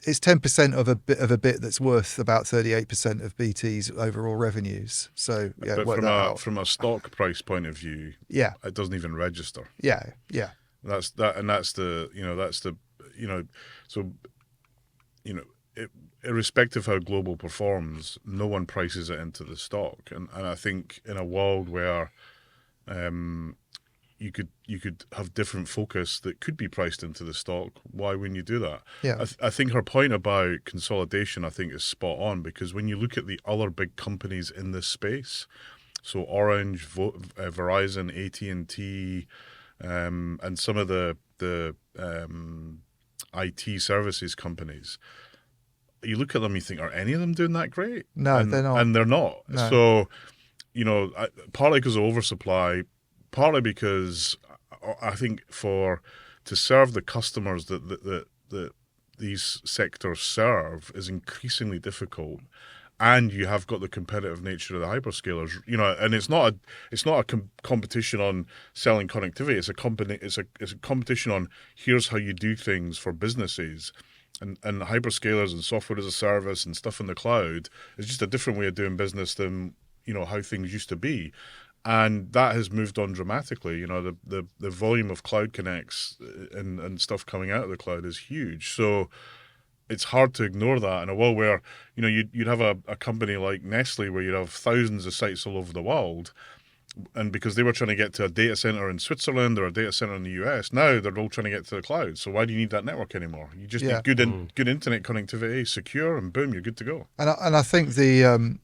it's 10% of a bit that's worth about 38% of BT's overall revenues. So but from a stock price point of view, it doesn't even register. Irrespective of how global performs, no one prices it into the stock, and I think in a world where you could have different focus that could be priced into the stock, why wouldn't you do that? I think her point about consolidation, I think, is spot on, because when you look at the other big companies in this space, so Orange, Verizon, AT&T, and some of the IT services companies, you look at them, you think, are any of them doing that great? No, they're not. And they're not. No. So, partly because of oversupply, partly because I think to serve the customers that these sectors serve is increasingly difficult. And you have got the competitive nature of the hyperscalers, and it's not a competition on selling connectivity. It's a competition on here's how you do things for businesses. And hyperscalers and software as a service and stuff in the cloud is just a different way of doing business than how things used to be, and that has moved on dramatically. The volume of cloud connects and stuff coming out of the cloud is huge. So it's hard to ignore that in a world where you'd have a company like Nestle where you'd have thousands of sites all over the world. And because they were trying to get to a data center in Switzerland or a data center in the US, now they're all trying to get to the cloud. So why do you need that network anymore? You just need good internet connectivity, secure, and boom, you're good to go. And I think the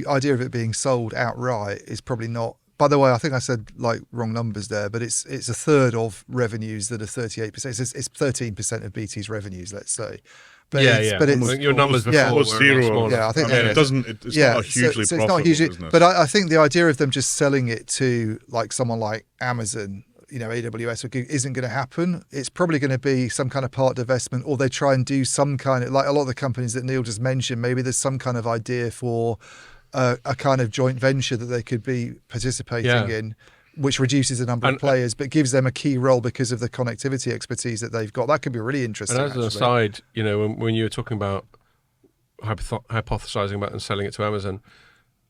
idea of it being sold outright is probably not. By the way, I think I said wrong numbers there, but it's a third of revenues that are 38%. It's 13% of BT's revenues, let's say. But your numbers before were zero. Yeah, I think it's not a hugely profitable business. But I think the idea of them just selling it to someone like Amazon, AWS, isn't going to happen. It's probably going to be some kind of part divestment, or they try and do some kind of, like a lot of the companies that Neil just mentioned, maybe there's some kind of idea for a kind of joint venture that they could be participating in which reduces the number of players, but gives them a key role because of the connectivity expertise that they've got. That could be really interesting. And as an aside, when you were talking about hypothesizing about and selling it to Amazon,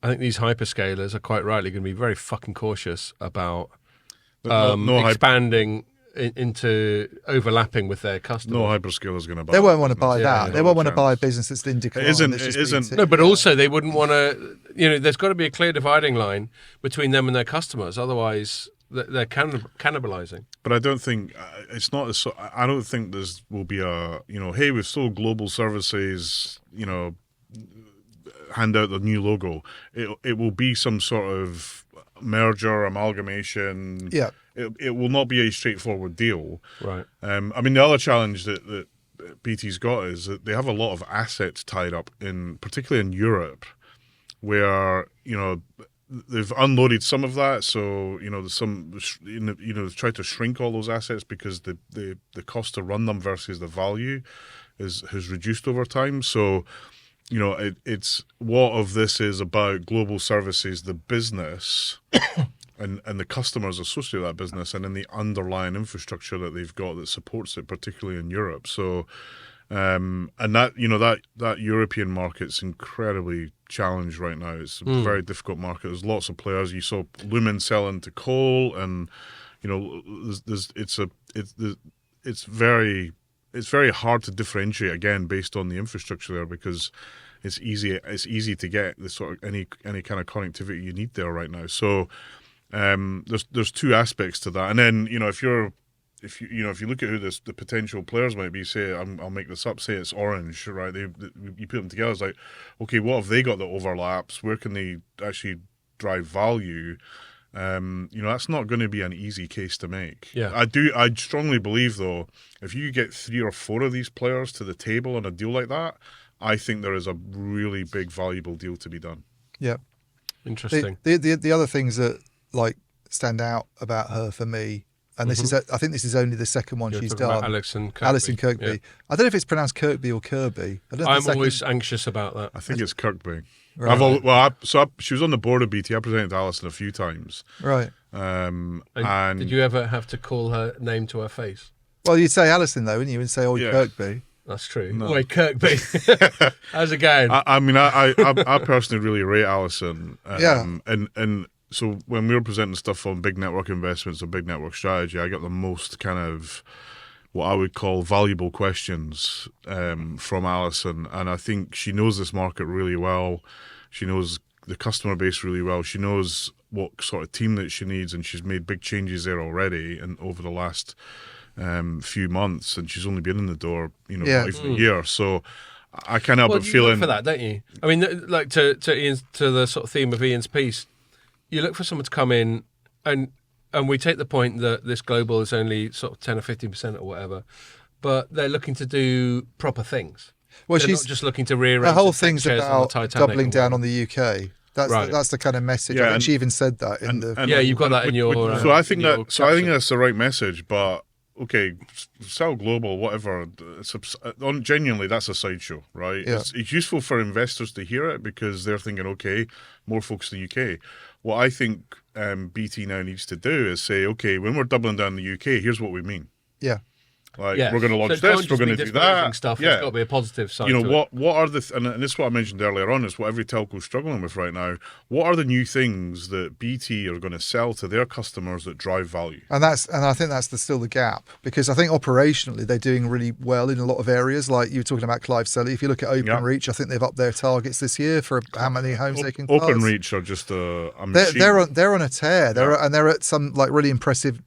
I think these hyperscalers are quite rightly going to be very fucking cautious about expanding into overlapping with their customers. No hyperscaler's going to buy. They won't want to buy that. They won't want to chance. buy a business that's in decline. It isn't. No, but also they wouldn't want to. There's got to be a clear dividing line between them and their customers. Otherwise, they're cannibalizing. But I don't think it's not. I don't think there will be a. Hey, we've sold global services. Hand out the new logo. It will be some sort of merger, amalgamation. Yeah. It will not be a straightforward deal. Right. The other challenge that BT's got is that they have a lot of assets tied up particularly in Europe, where they've unloaded some of that. So there's some they've tried to shrink all those assets because the cost to run them versus the value has reduced over time. So it's what of this is about global services, the business. And the customers associated with that business, and in the underlying infrastructure that they've got that supports it, particularly in Europe. So, and that European market's incredibly challenged right now. It's a very difficult market. There's lots of players. You saw Lumen selling to Coal, and it's very hard to differentiate again based on the infrastructure there, because it's easy to get the sort of any kind of connectivity you need there right now. So. There's two aspects to that, and then if you look at who the potential players might be, say I'll make this up, say it's Orange, right? You put them together, it's like, okay, what have they got that overlaps? Where can they actually drive value? That's not going to be an easy case to make. Yeah, I strongly believe though, if you get 3 or 4 of these players to the table on a deal like that, I think there is a really big valuable deal to be done. Yeah, interesting. The other things that stand out about her for me, and this is I think this is only the second one she's done. Alison Kirkby. Yeah. I don't know if it's pronounced Kirkby or Kirby. I'm always anxious about that. I think it's Kirkby. Right. She was on the board of BT. I presented to Alison a few times. Right. And did you ever have to call her name to her face? Well, you'd say Alison though, wouldn't you? And say, Kirkby. That's true. No. Wait, Kirkby. How's it going? I personally really rate Alison. Yeah. And so when we were presenting stuff on big network investments or big network strategy, I got the most kind of what I would call valuable questions from Alison. And I think she knows this market really well. She knows the customer base really well. She knows what sort of team that she needs, and she's made big changes there already and over the last few months, and she's only been in the door, not even a year. So I can't help but feeling look for that, don't you? I mean, like to the sort of theme of Ian's piece, you look for someone to come in, and we take the point that this global is only sort of 10 or 15% or whatever, but they're looking to do proper things. Well, they're she's not just looking to rearrange the whole the thing's chairs on the about Titanic doubling down on the UK. That's the kind of message. Yeah, I think she even said that in the. Yeah, you've got that in your. So I think that's the right message, but. Okay, sell global, whatever. Genuinely, that's a sideshow, right? Yeah. It's useful for investors to hear it because they're thinking, okay, more focus in the UK. What I think BT now needs to do is say, okay, when we're doubling down the UK, here's what we mean. Yeah. Like, we're going to launch this, we're going to do that. Stuff. It's got to be a positive side. What are the and this is what I mentioned earlier on, is what every telco's struggling with right now. What are the new things that BT are going to sell to their customers that drive value? And I think that's still the gap, because I think operationally they're doing really well in a lot of areas. Like you were talking about Clive Selly. If you look at OpenReach, I think they've upped their targets this year for how many homes they can pass. OpenReach are just a machine. They're on a tear. They're at some like really impressive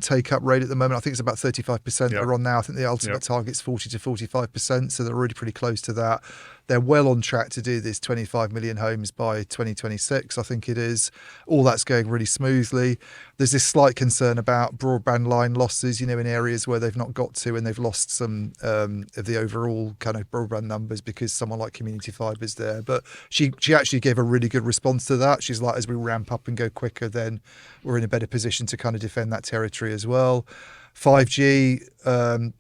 take up rate at the moment. I think it's about 35% they're on now. I think the ultimate target's 40 to 45%, so they're really pretty close to that. They're well on track to do this 25 million homes by 2026, I think it is. All that's going really smoothly. There's this slight concern about broadband line losses, in areas where they've not got to, and they've lost some of the overall kind of broadband numbers because someone like Community Fiber's there. But she actually gave a really good response to that. She's like, as we ramp up and go quicker, then we're in a better position to kind of defend that territory as well. 5G,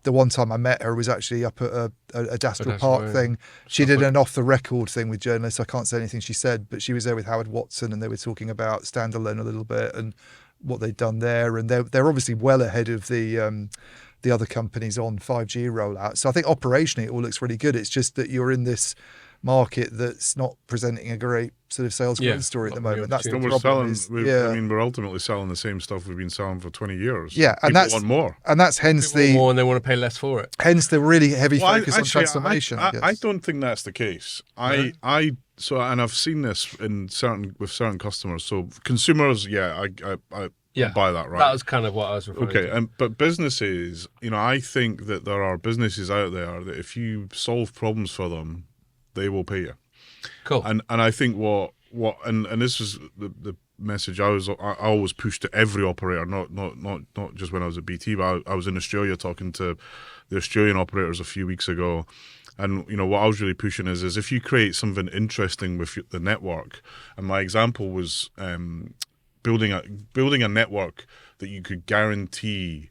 the one time I met her was actually up at a Dastrel Park thing. She did an off-the-record thing with journalists. I can't say anything she said, but she was there with Howard Watson, and they were talking about standalone a little bit. And what they've done there, and they're obviously well ahead of the other companies on 5G rollout. So I think operationally it all looks really good. It's just that you're in this market that's not presenting a great sort of sales growth story at the moment. That's the No, problem. I mean, we're ultimately selling the same stuff we've been selling for 20 years. Yeah, and People want more. And that's hence People want more and they want to pay less for it. hence the really heavy Well, focus on transformation. I don't think that's the case. And I've seen this with certain customers. So consumers, I buy that, right? That was kind of what I was referring to. Okay, but businesses, I think that there are businesses out there that if you solve problems for them, they will pay you. Cool. And I think and this is the message I always push to every operator, not just when I was at BT, but I was in Australia talking to the Australian operators a few weeks ago. And what I was really pushing is if you create something interesting with the network, and my example was building a network that you could guarantee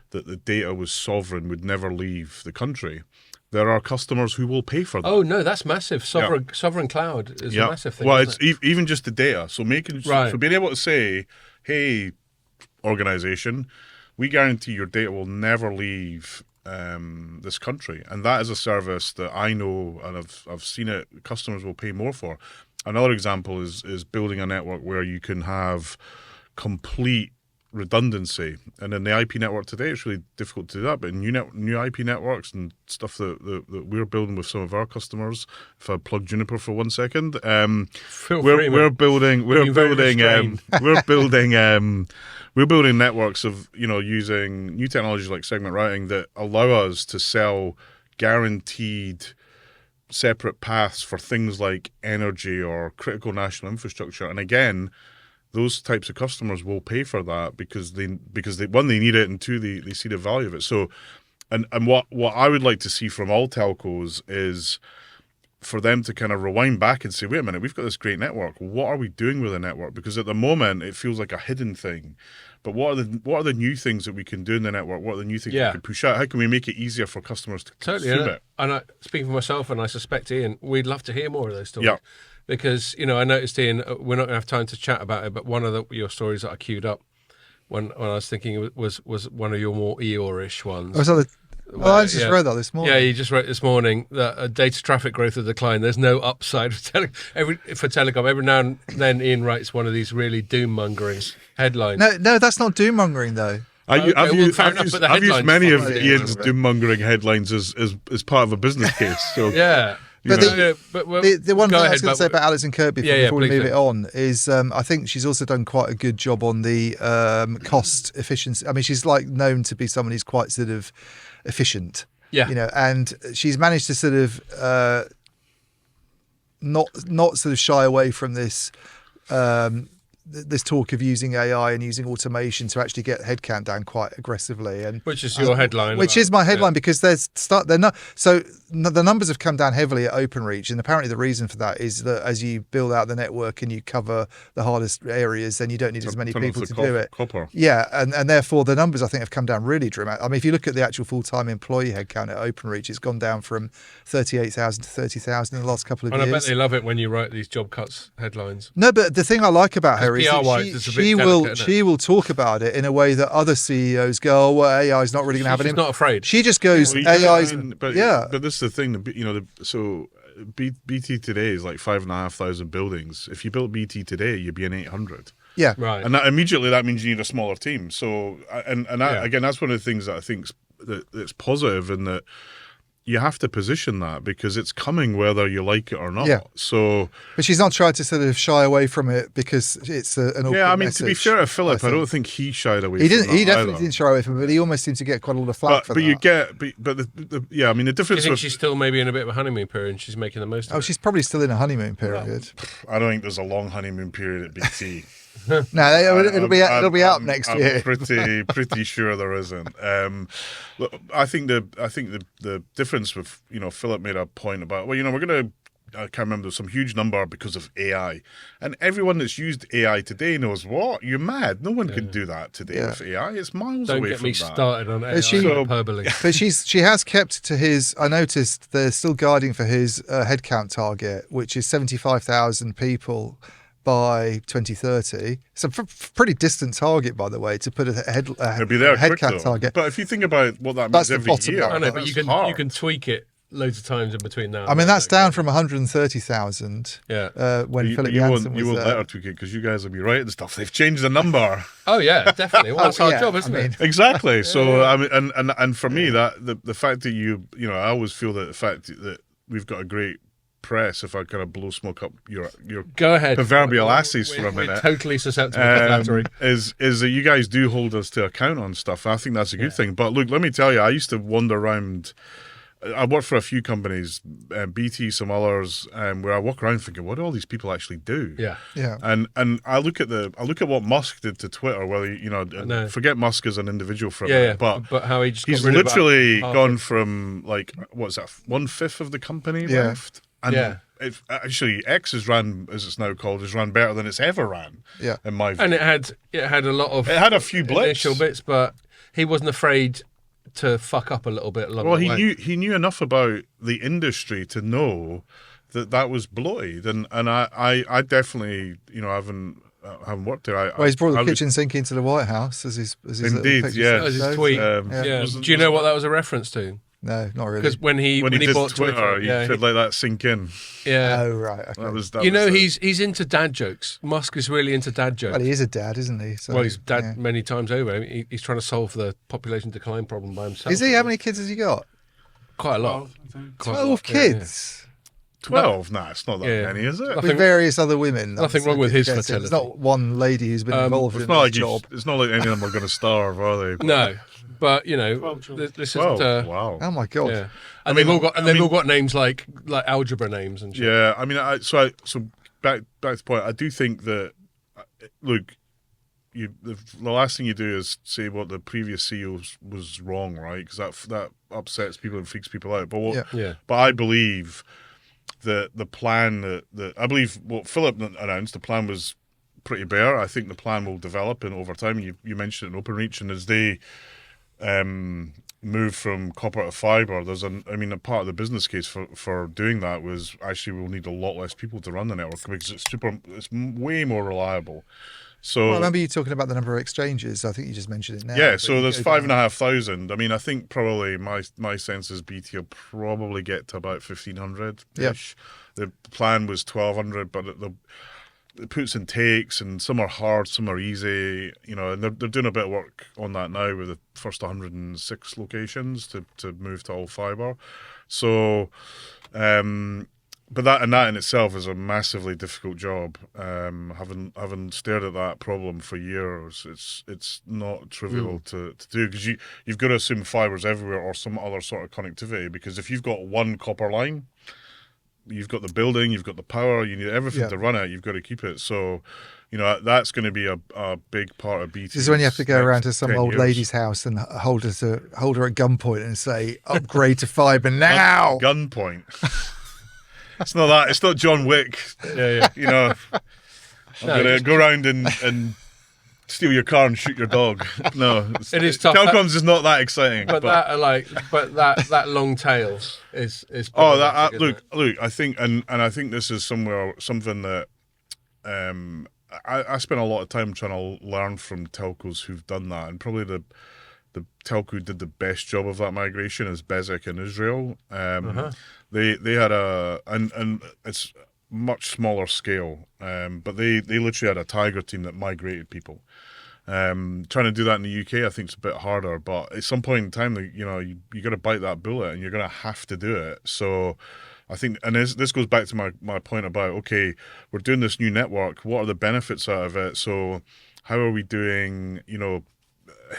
that the data was sovereign, would never leave the country. There are customers who will pay for that. Oh no, that's massive. Sovereign cloud is a massive thing. Well, it's even just the data. So so being able to say, "Hey, organization, we guarantee your data will never leave this country," and that is a service that I know and I've seen it. Customers will pay more for. Another example is building a network where you can have complete redundancy, and in the IP network today it's really difficult to do that, but in new IP networks and stuff that we're building with some of our customers, if I plug Juniper for 1 second, we're building networks of using new technologies like segment routing that allow us to sell guaranteed separate paths for things like energy or critical national infrastructure. And again, those types of customers will pay for that because they one, they need it, and two, they see the value of it. So, and what I would like to see from all telcos is for them to kind of rewind back and say, wait a minute, we've got this great network. What are we doing with the network? Because at the moment it feels like a hidden thing. But what are the new things that we can do in the network? What are the new things we can push out? How can we make it easier for customers to consume it? And speaking for myself, and I suspect Ian, we'd love to hear more of those stories. Yeah. Because, I noticed, Ian, we're not going to have time to chat about it, but one of your stories that I queued up when I was thinking was one of your more Eeyore-ish ones. I just read that this morning. Yeah, you just wrote this morning that data traffic growth will decline. There's no upside for telecom. Every now and then Ian writes one of these really doom-mongering headlines. No, that's not doom-mongering, though. I've used many of Ian's doom-mongering headlines as part of a business case. So yeah. But the one thing I was going to say about Alison Kirby before we move it on is I think she's also done quite a good job on the cost efficiency. I mean, she's known to be someone who's quite sort of efficient. Yeah. And she's managed to sort of not sort of shy away from this this talk of using AI and using automation to actually get headcount down quite aggressively, and which is your headline. Which is my headline because they're not. So the numbers have come down heavily at OpenReach, and apparently the reason for that is that as you build out the network and you cover the hardest areas, then you don't need as many people to do it. Copper. Yeah, and therefore the numbers I think have come down really dramatically. I mean, if you look at the actual full-time employee headcount at OpenReach, it's gone down from 38,000 to 30,000 in the last couple of years. And I bet they love it when you write these job cuts headlines. No, but the thing I like about her is that she will talk about it in a way that other CEOs go, oh, well, AI is not really going to have an impact. She's not afraid. She just goes, AI is... But this is the thing, so BT today is like 5,500 buildings. If you built BT today, you'd be in 800. Yeah. Right. And that means you need a smaller team. So, again, that's one of the things that I think that's positive in that you have to position that because it's coming whether you like it or not. Yeah. So, but she's not tried to sort of shy away from it because it's an open message. To be fair to Philip, I don't think he shied away. He definitely didn't shy away from it, but he almost seemed to get quite a lot of flack for that. The difference. Do you think she's still maybe in a bit of a honeymoon period and she's making the most of it? She's probably still in a honeymoon period. Well, I don't think there's a long honeymoon period at BT. No, it'll be out next year. I'm pretty sure there isn't. I think the difference with Philip made a point about we're going to. I can't remember some huge number because of AI, and everyone that's used AI today knows what you're mad. No one can do that today with AI. It's miles away from that. Don't get me started on AI hyperbole. But she has kept to his. I noticed they're still guiding for his headcount target, which is 75,000 people. by 2030. It's a pretty distant target, by the way, to put a It'll be there quick, headcount though. target. But if you think about what that That's means the every bottom year, line. I know, but that's you can hard. you can tweak it loads of times in between now. I mean, that's down from 130,000 Yeah. when you, Philip you Jansen won't, was you won't there. let her tweak it because you guys will be right and stuff. They've changed the number. Oh yeah, definitely. Well, that's our yeah, job, isn't I mean, it? Exactly. So I mean, and for me, that the fact that you know, I always feel that the fact that we've got a great press. If I kind of blow smoke up your Go ahead. proverbial asses for a We're minute, totally susceptible to flattery. is that you guys do hold us to account on stuff. I think that's a good thing. But look, let me tell you, I used to wander around. I worked for a few companies, BT, some others, where I walk around thinking, what do all these people actually do? Yeah. Yeah. And I look at what Musk did to Twitter. Well, you know, forget Musk as an individual for a minute, but how he just he's got rid of literally about half gone of- from like what's that, 1/5 of the company Yeah. left, and Yeah. actually X has ran, as it's now called, has run better than it's ever ran. Yeah. in my view. and it had a lot of It had a few blips. initial bits, but he wasn't afraid to fuck up a little bit along Well, the way. he knew enough about the industry to know that was bloated, and I definitely, you know, I haven't worked there. Well, he's brought the I was- kitchen sink into the White House as his little Indeed, picture yeah. That was his shows. tweet. Yeah. Yeah. Was- Do you know what that was a reference to? No, not really. Because when he when he did bought Twitter, you yeah, could let that sink in. yeah. Oh, right. Okay. That You know, was he's into dad jokes. Musk is really into dad jokes. Well, he is a dad, isn't he? So, Well, he's dad yeah. many times over. He's trying to solve the population decline problem by himself. Is he? How many kids has he got? Quite a lot. I think. Quite a 12 lot, yeah, kids. 12. Nah, it's not that Yeah. many, is it? Nothing- With various other women. nothing wrong with his It's fertility. not one lady who's been involved It's in not this like job. it's not like any of them are going to starve, are they? No, but you know, 12 children. this Well, isn't. wow. Oh my god! Yeah, and they've all got names like algebra names and shit. Yeah, I mean, so back to the point. I do think that look, the last thing you do is say what the previous CEO was wrong, right? Because that upsets people and freaks people out. But Yeah. but I believe that the plan that I believe what Philip announced, the plan was pretty bare. I think the plan will develop and over time. You mentioned it in OpenReach, and as they move from copper to fibre, a part of the business case for doing that was actually we'll need a lot less people to run the network because it's way more reliable. So Well, I remember you talking about the number of exchanges. I think you just mentioned it now. yeah, but so you there's go down. 5,500. I mean, I think probably my sense is BT will probably get to about 1,500-ish. The plan was 1,200, but it puts and takes, and some are hard, some are easy, you know, and they're doing a bit of work on that now with the first 106 locations to move to all fibre. So, but that in itself is a massively difficult job. Having stared at that problem for years, it's not trivial to do because you've got to assume fibre's everywhere or some other sort of connectivity. Because if you've got one copper line, you've got the building, you've got the power, you need everything to run it. You've got to keep it. So, you know, that's going to be a big part of BT. This is when you have to go around to some 10 old years. lady's house and hold her at gunpoint and say, "Upgrade to fibre now." Gunpoint. It's not that. It's not John Wick. Yeah. You know, I'm No, gonna just- go around and steal your car and shoot your dog. No, It is tough. Telecoms is not that exciting. But that long tail is. Oh, problematic, isn't look. I think, and I think this is something that I spent a lot of time trying to learn from telcos who've done that, and probably the telco who did the best job of that migration is Bezeq in Israel. They had and it's much smaller scale, but they literally had a tiger team that migrated people. Trying to do that in the UK, I think, is a bit harder. But at some point in time, you got to bite that bullet, and you're going to have to do it. So, I think, and this goes back to my point about okay, we're doing this new network. What are the benefits out of it? So, how are we doing? You know,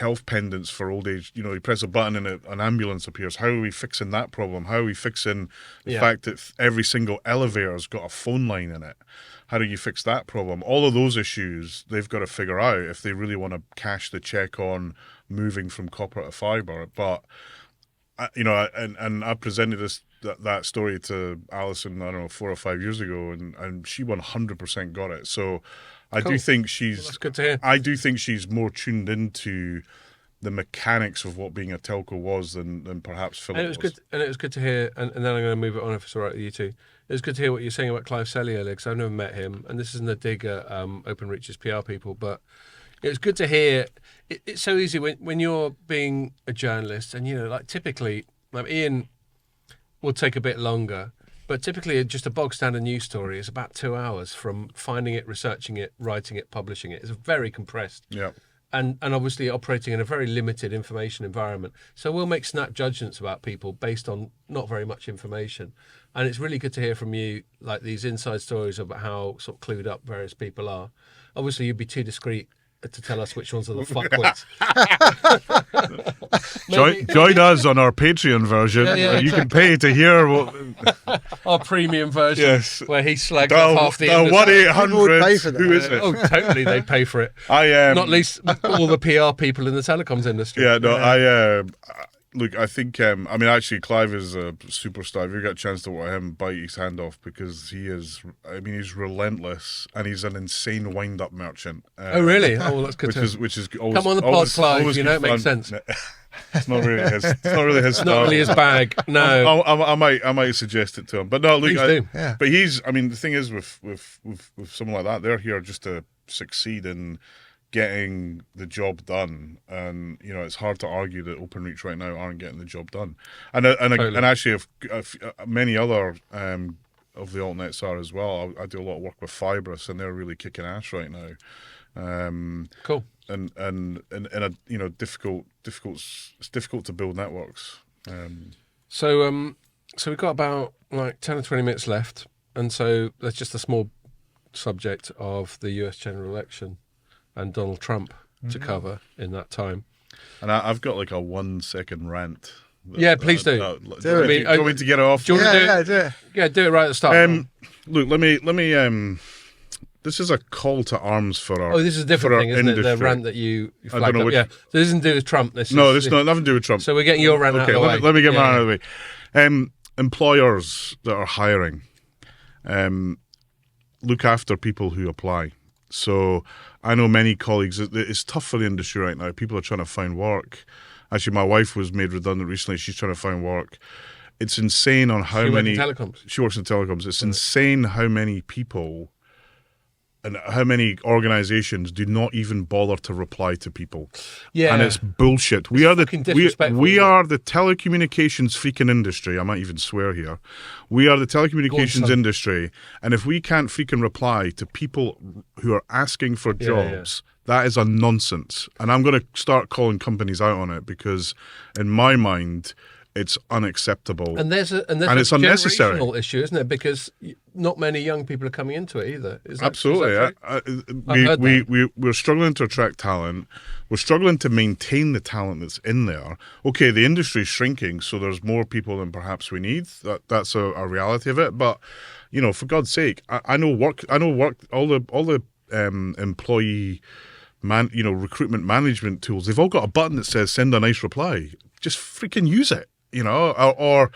health pendants for old age. You know, you press a button and an ambulance appears. How are we fixing that problem? How are we fixing the fact that every single elevator's got a phone line in it? How do you fix that problem? All of those issues they've got to figure out if they really want to cash the check on moving from copper to fibre. But you know, and I presented that story to Alison, I don't know, 4 or 5 years ago, and she 100% got it. So I do think Well, that's good to hear. I do think she's more tuned into the mechanics of what being a telco was than perhaps Philip And it was good. And it was good to hear. And then I'm going to move it on if it's all right with you two. It was good to hear what you're saying about Clive Selly earlier, because I've never met him, and this isn't a dig at OpenReach's PR people, but it was good to hear. It's so easy when you're being a journalist, and like typically, like Ian will take a bit longer, but typically just a bog standard news story is about 2 hours from finding it, researching it, writing it, publishing it. It's very compressed. Yeah. And obviously operating in a very limited information environment. So we'll make snap judgments about people based on not very much information. And it's really good to hear from you, like these inside stories about how sort of clued up various people are. Obviously, you'd be too discreet to tell us which ones are the fuckwits. Join us on our Patreon version. You can pay to hear what Our premium version, Yes. where he slags off half the industry. 1-800. People would pay for that. Who is it? Oh, totally, they'd pay for it. Not least all the PR people in the telecoms industry. Yeah, no, look, I think, actually, Clive is a superstar. If you get a chance to watch him bite his hand off, because he's relentless, and he's an insane wind-up merchant. Oh, really? Oh, well, that's good which is always, Come on the pod, always, Clive, always it good makes fun. sense. It's not really his. It's not really his. Not really his bag, no. I might suggest it to him, but no, look. Please do. Yeah. But he's. The thing is with someone like that, they're here just to succeed in getting the job done, and it's hard to argue that OpenReach right now aren't getting the job done, and Totally. actually, many other of the altnets are as well. I do a lot of work with Fibrous, and they're really kicking ass right now. Cool. And in a difficult. It's difficult to build networks. So we've got about like 10 or 20 minutes left, and so there's just a small subject of the US general election and Donald Trump to cover in that time. And I've got like a 1 second rant. Yeah, please do. Do it. Do you want me to get it off? Do you want to do it? Yeah, do it. Yeah, do it right at the start. Look, let me. This is a call to arms for our. Oh, this is a different for our thing, isn't it? The industry. rant that you I flagged don't know up. which- Yeah, so this isn't to do with Trump. This This is nothing to do with Trump. So we're getting your rant out Okay, of the way. let me get Yeah, mine yeah. out of the way. Employers that are hiring, look after people who apply. So I know many colleagues. It's tough for the industry right now. People are trying to find work. Actually, my wife was made redundant recently. She's trying to find work. It's insane on how She worked many. in telecoms. She works in telecoms. It's insane how many people and how many organizations do not even bother to reply to people. Yeah. And it's bullshit. We are fucking disrespectful, we isn't it? are the telecommunications freaking industry. I might even swear here. We are the telecommunications son. industry, and if we can't freaking reply to people who are asking for jobs, that is a nonsense. And I'm going to start calling companies out on it, because in my mind, it's unacceptable. And there's And a it's unnecessary. generational issue, isn't it? Because not many young people are coming into it either. Is that, Absolutely. Is that true? I've heard We're struggling to attract talent. We're struggling to maintain the talent that's in there. Okay, the industry's shrinking, so there's more people than perhaps we need. That's a reality of it. But for God's sake, I know work. All the employee recruitment management tools. They've all got a button that says "send a nice reply." Just freaking use it. Or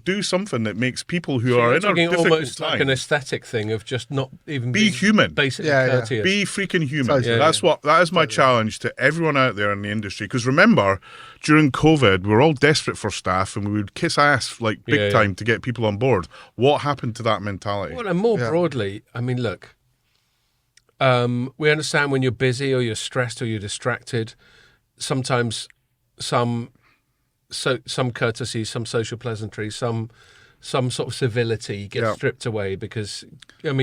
do something that makes people who So are you're in a talking difficult almost time like an aesthetic thing of just not even Be being human. basically Yeah, yeah. courteous. Be freaking human. Totally. That is my challenge to everyone out there in the industry. Because remember, during COVID, we were all desperate for staff, and we would kiss ass like big Yeah. time to get people on board. What happened to that mentality? Well, and more broadly, I mean, look, we understand when you're busy or you're stressed or you're distracted, sometimes some courtesy, some social pleasantry, some sort of civility gets stripped away because,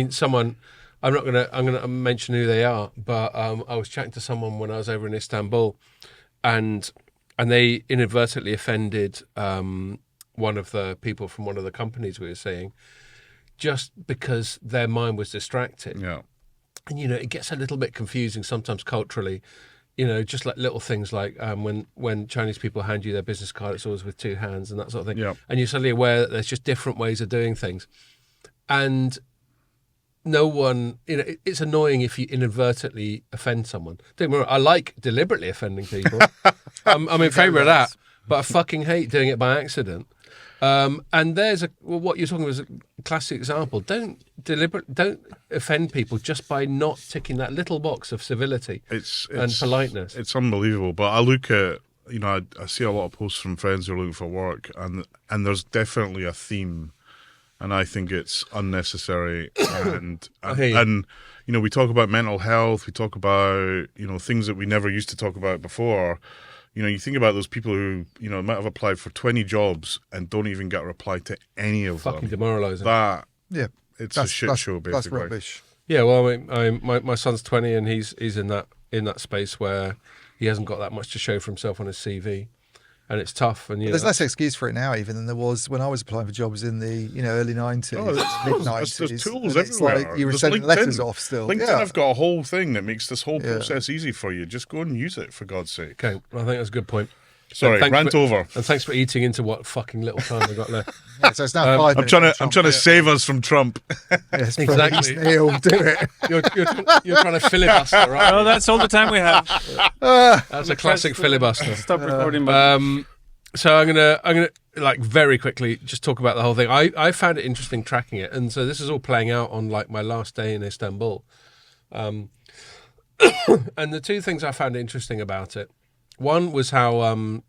someone, I'm gonna mention who they are, but I was chatting to someone when I was over in Istanbul, and they inadvertently offended one of the people from one of the companies we were seeing, just because their mind was distracted. Yeah. And, it gets a little bit confusing sometimes culturally, just like little things like when Chinese people hand you their business card, it's always with two hands and that sort of thing. Yeah. And you're suddenly aware that there's just different ways of doing things. And no one, it's annoying if you inadvertently offend someone. Don't get me wrong, I like deliberately offending people. I'm in favour of that, but I fucking hate doing it by accident. And there's what you're talking about is a classic example. Don't don't offend people just by not ticking that little box of civility and politeness. It's unbelievable. But I look at, I see a lot of posts from friends who are looking for work, and there's definitely a theme, and I think it's unnecessary. and we talk about mental health, we talk about things that we never used to talk about before. You think about those people who might have applied for 20 jobs and don't even get a reply to any of them. Fucking demoralising. It's a shit show, basically. That's rubbish. Yeah, well, my son's 20 and he's in that space where he hasn't got that much to show for himself on his CV, and it's tough. And there's less excuse for it now even than there was when I was applying for jobs in the early 90s, mid-90s. There's tools everywhere. Like you were sending letters off still. LinkedIn have got a whole thing that makes this whole process easy for you. Just go and use it, for God's sake. Okay, I think that's a good point. Sorry, rant over. And thanks for eating into what fucking little time we got left. So it's now 5 minutes. I'm trying to save us from Trump. Yes, exactly. Neil, do it. You're trying to filibuster, right? Well, that's all the time we have. That's a classic filibuster. Stop recording. Button. So I'm gonna like very quickly just talk about the whole thing. I found it interesting tracking it, and so this is all playing out on like my last day in Istanbul. And the two things I found interesting about it, one was how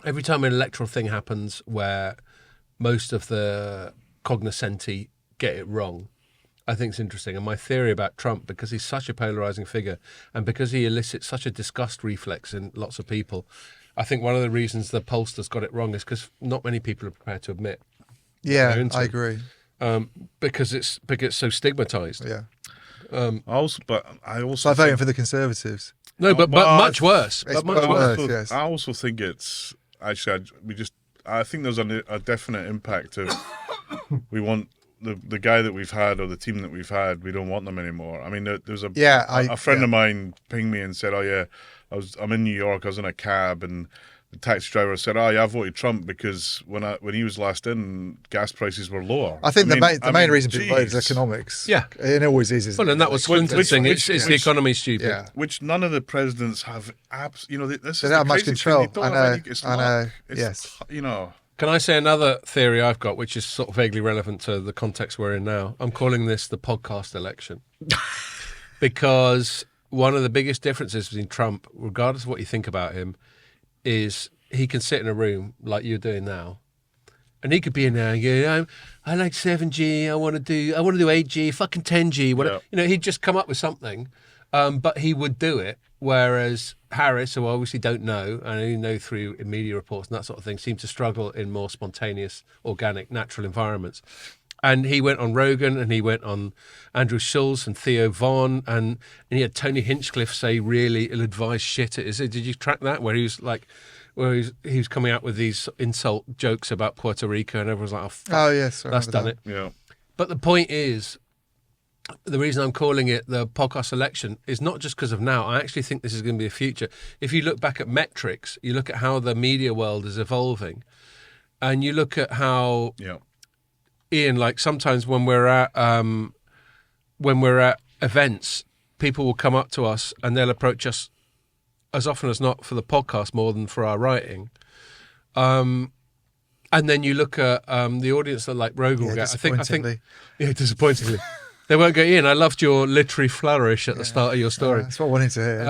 every time an electoral thing happens where most of the cognoscenti get it wrong, I think it's interesting. And my theory about Trump, because he's such a polarizing figure and because he elicits such a disgust reflex in lots of people, I think one of the reasons the pollsters got it wrong is because not many people are prepared to admit. Yeah, I agree. Because it's so stigmatized. Yeah. I also It's like voting for the Conservatives. No, but much worse. It's Much worse. yes. I also think it's actually I think there's a definite impact of we want the guy that we've had or the team that we've had, we don't want them anymore. I mean, there's a friend of mine pinged me and said, "Oh yeah, I'm in New York. I was in a cab and the taxi driver said, "Oh yeah, I voted Trump because when he was last in, gas prices were lower." I think the main reason people vote is economics. Yeah, it always is. Isn't well, and that was Clinton's thing. It's the economy stupid. Yeah. Which none of the presidents have. This they is don't have much control. I know. I know. Yes. Can I say another theory I've got, which is sort of vaguely relevant to the context we're in now? I'm calling this the podcast election. Because one of the biggest differences between Trump, regardless of what you think about him, is he can sit in a room like you're doing now, and he could be in there and go, I like 7G, I want to do 8G, fucking 10G, whatever. Yeah. He'd just come up with something, but he would do it. Whereas Harris, who I obviously don't know, and I only know through media reports and that sort of thing, seems to struggle in more spontaneous, organic, natural environments. And he went on Rogan and he went on Andrew Schulz and Theo Von and he had Tony Hinchcliffe say really ill-advised shit. Did you track that? Where he was like, he was coming out with these insult jokes about Puerto Rico and everyone's like, oh, fuck, oh yes, that's done it. Yeah. But the point is, the reason I'm calling it the podcast election is not just because of now. I actually think this is going to be the future. If you look back at metrics, you look at how the media world is evolving, and you look at how, Ian, like sometimes when we're at events, people will come up to us and they'll approach us as often as not for the podcast more than for our writing. And then you look at the audience that like Rogan will get. Disappointingly. They won't go, Ian, I loved your literary flourish at the start of your story. That's what I wanted to hear.